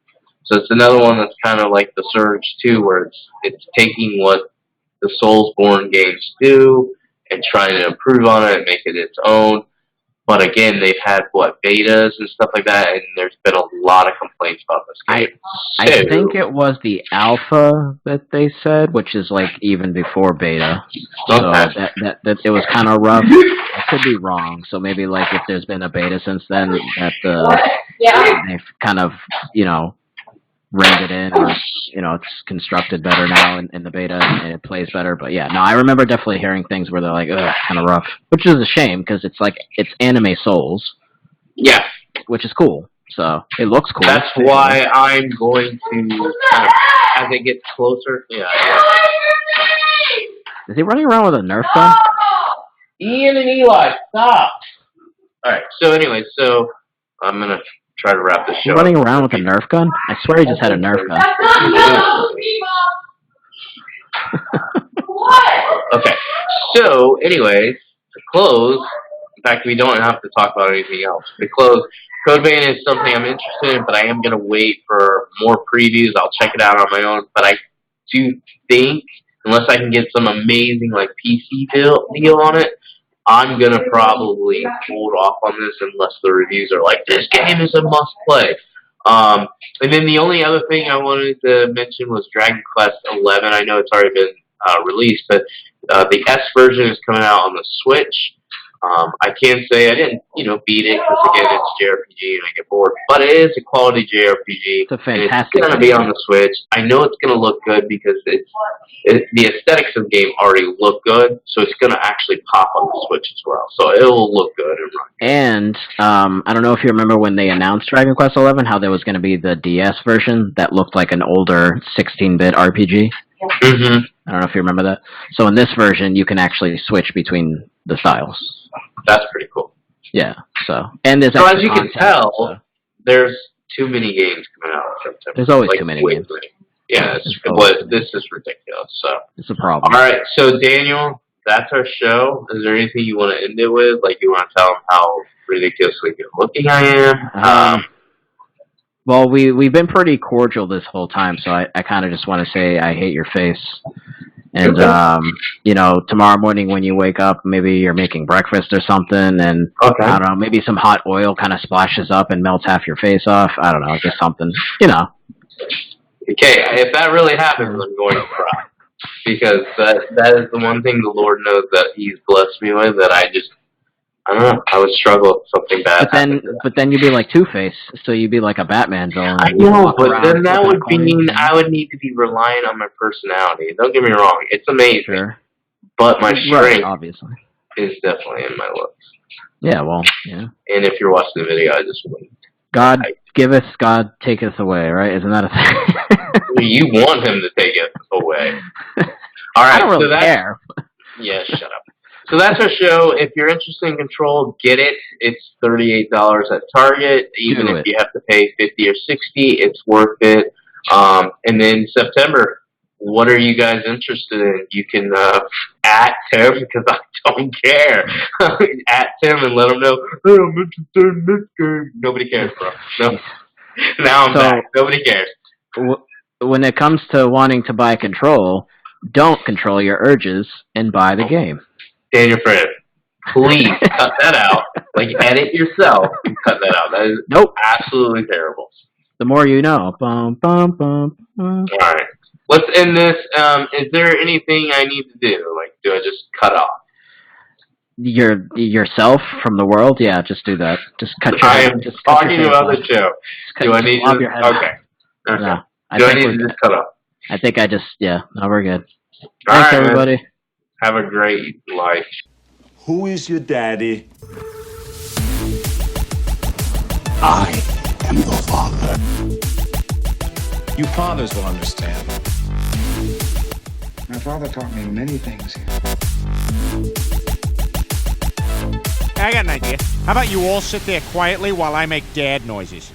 S6: So it's another one that's kind of like the Surge 2, where it's taking what the Soulsborne games do and trying to improve on it and make it its own. But again, they've had, betas and stuff like that, and there's been a lot of complaints about this game.
S7: I think it was the alpha that they said, which is like even before beta. So that it was kind of rough. I could be wrong. So maybe like if there's been a beta since then, that they've kind of, reined it in, or it's constructed better now in the beta and it plays better. But yeah, no, I remember definitely hearing things where they're like, ugh, kind of rough, which is a shame because it's like it's anime Souls.
S6: Yeah,
S7: which is cool. So it looks cool.
S6: That's why I'm going to as it gets closer. Yeah.
S7: Is he running around with a Nerf gun?
S6: Ian and Eli, stop. All right. So anyway, I'm gonna try to wrap this show.
S7: Running around with a Nerf gun? I swear he just had a Nerf gun.
S6: Okay. So, anyways, to close, in fact, we don't have to talk about anything else. To close, Code Vein is something I'm interested in, but I am going to wait for more previews. I'll check it out on my own. But I do think, unless I can get some amazing PC deal on it, I'm going to probably hold off on this unless the reviews are like, this game is a must-play. And then the only other thing I wanted to mention was Dragon Quest XI. I know it's already been released, but the S version is coming out on the Switch. I can't say I didn't, beat it, because again, it's JRPG and I get bored. But it is a quality JRPG.
S7: It's a fantastic
S6: It's going to be on the Switch. I know it's going to look good because the aesthetics of the game already look good, so it's going to actually pop on the Switch as well. So it will look good and run good.
S7: And I don't know if you remember when they announced Dragon Quest XI, how there was going to be the DS version that looked like an older 16-bit RPG.
S6: Mm-hmm.
S7: I don't know if you remember that. So in this version, you can actually switch between the styles.
S6: That's pretty cool.
S7: Yeah. So as
S6: you can tell, there's too many games coming out in September.
S7: There's always too many games.
S6: Yeah, this is ridiculous. So
S7: it's a problem.
S6: All right, so Daniel, that's our show. Is there anything you want to end it with? Like you want to tell them how ridiculously good looking I am?
S7: Well, we've been pretty cordial this whole time, so I kind of just want to say I hate your face. And, tomorrow morning when you wake up, maybe you're making breakfast or something, and, I don't know, maybe some hot oil kind of splashes up and melts half your face off. I don't know, just something,
S6: Okay, if that really happens, I'm going to cry. Because that is the one thing the Lord knows that He's blessed me with, that I don't know, I would struggle if something bad happened.
S7: But then you'd be like Two-Face, so you'd be like a Batman villain.
S6: I know, but then that would mean I would need to be relying on my personality. Don't get me wrong, it's amazing. Sure. But my strength
S7: obviously
S6: is definitely in my looks.
S7: Yeah, well, yeah.
S6: And if you're watching the video, I just wouldn't.
S7: God giveth, God taketh away, right? Isn't that a thing?
S6: You want Him to take it away. All right,
S7: I don't really care.
S6: Yeah, shut up. So that's our show. If you're interested in Control, get it. It's $38 at Target. Even if you have to pay $50 or $60, it's worth it. And then September, what are you guys interested in? You can at Tim, because I don't care. At Tim and let him know, hey, I'm interested in this game. Nobody cares, bro. No. Now I'm back. Nobody cares.
S7: When it comes to wanting to buy Control, don't control your urges and buy the game.
S6: Daniel Fred, Please cut that out. Like, edit yourself and cut that out. That is
S7: Nope.
S6: absolutely terrible.
S7: The more you know. Bum, bum, bum, bum.
S6: All right. Let's end this. Is there anything I need to do? Like, do I just cut off?
S7: Yourself from the world? Yeah, just do that. Just cut your
S6: I
S7: head.
S6: am
S7: Just cut
S6: talking
S7: your face
S6: about
S7: off.
S6: the show.
S7: Just cut-
S6: Do I
S7: just
S6: need
S7: lob
S6: to?
S7: your head off.
S6: Okay. Okay.
S7: No, I
S6: Do I
S7: think
S6: need
S7: we're
S6: to
S7: good.
S6: just cut off?
S7: I think I just, yeah, no, we're good.
S6: All
S7: Thanks,
S6: right, man.
S7: everybody.
S6: Have a great life.
S3: Who is your daddy?
S2: I am the father.
S3: You fathers will understand.
S4: My father taught me many things.
S5: I got an idea. How about you all sit there quietly while I make dad noises?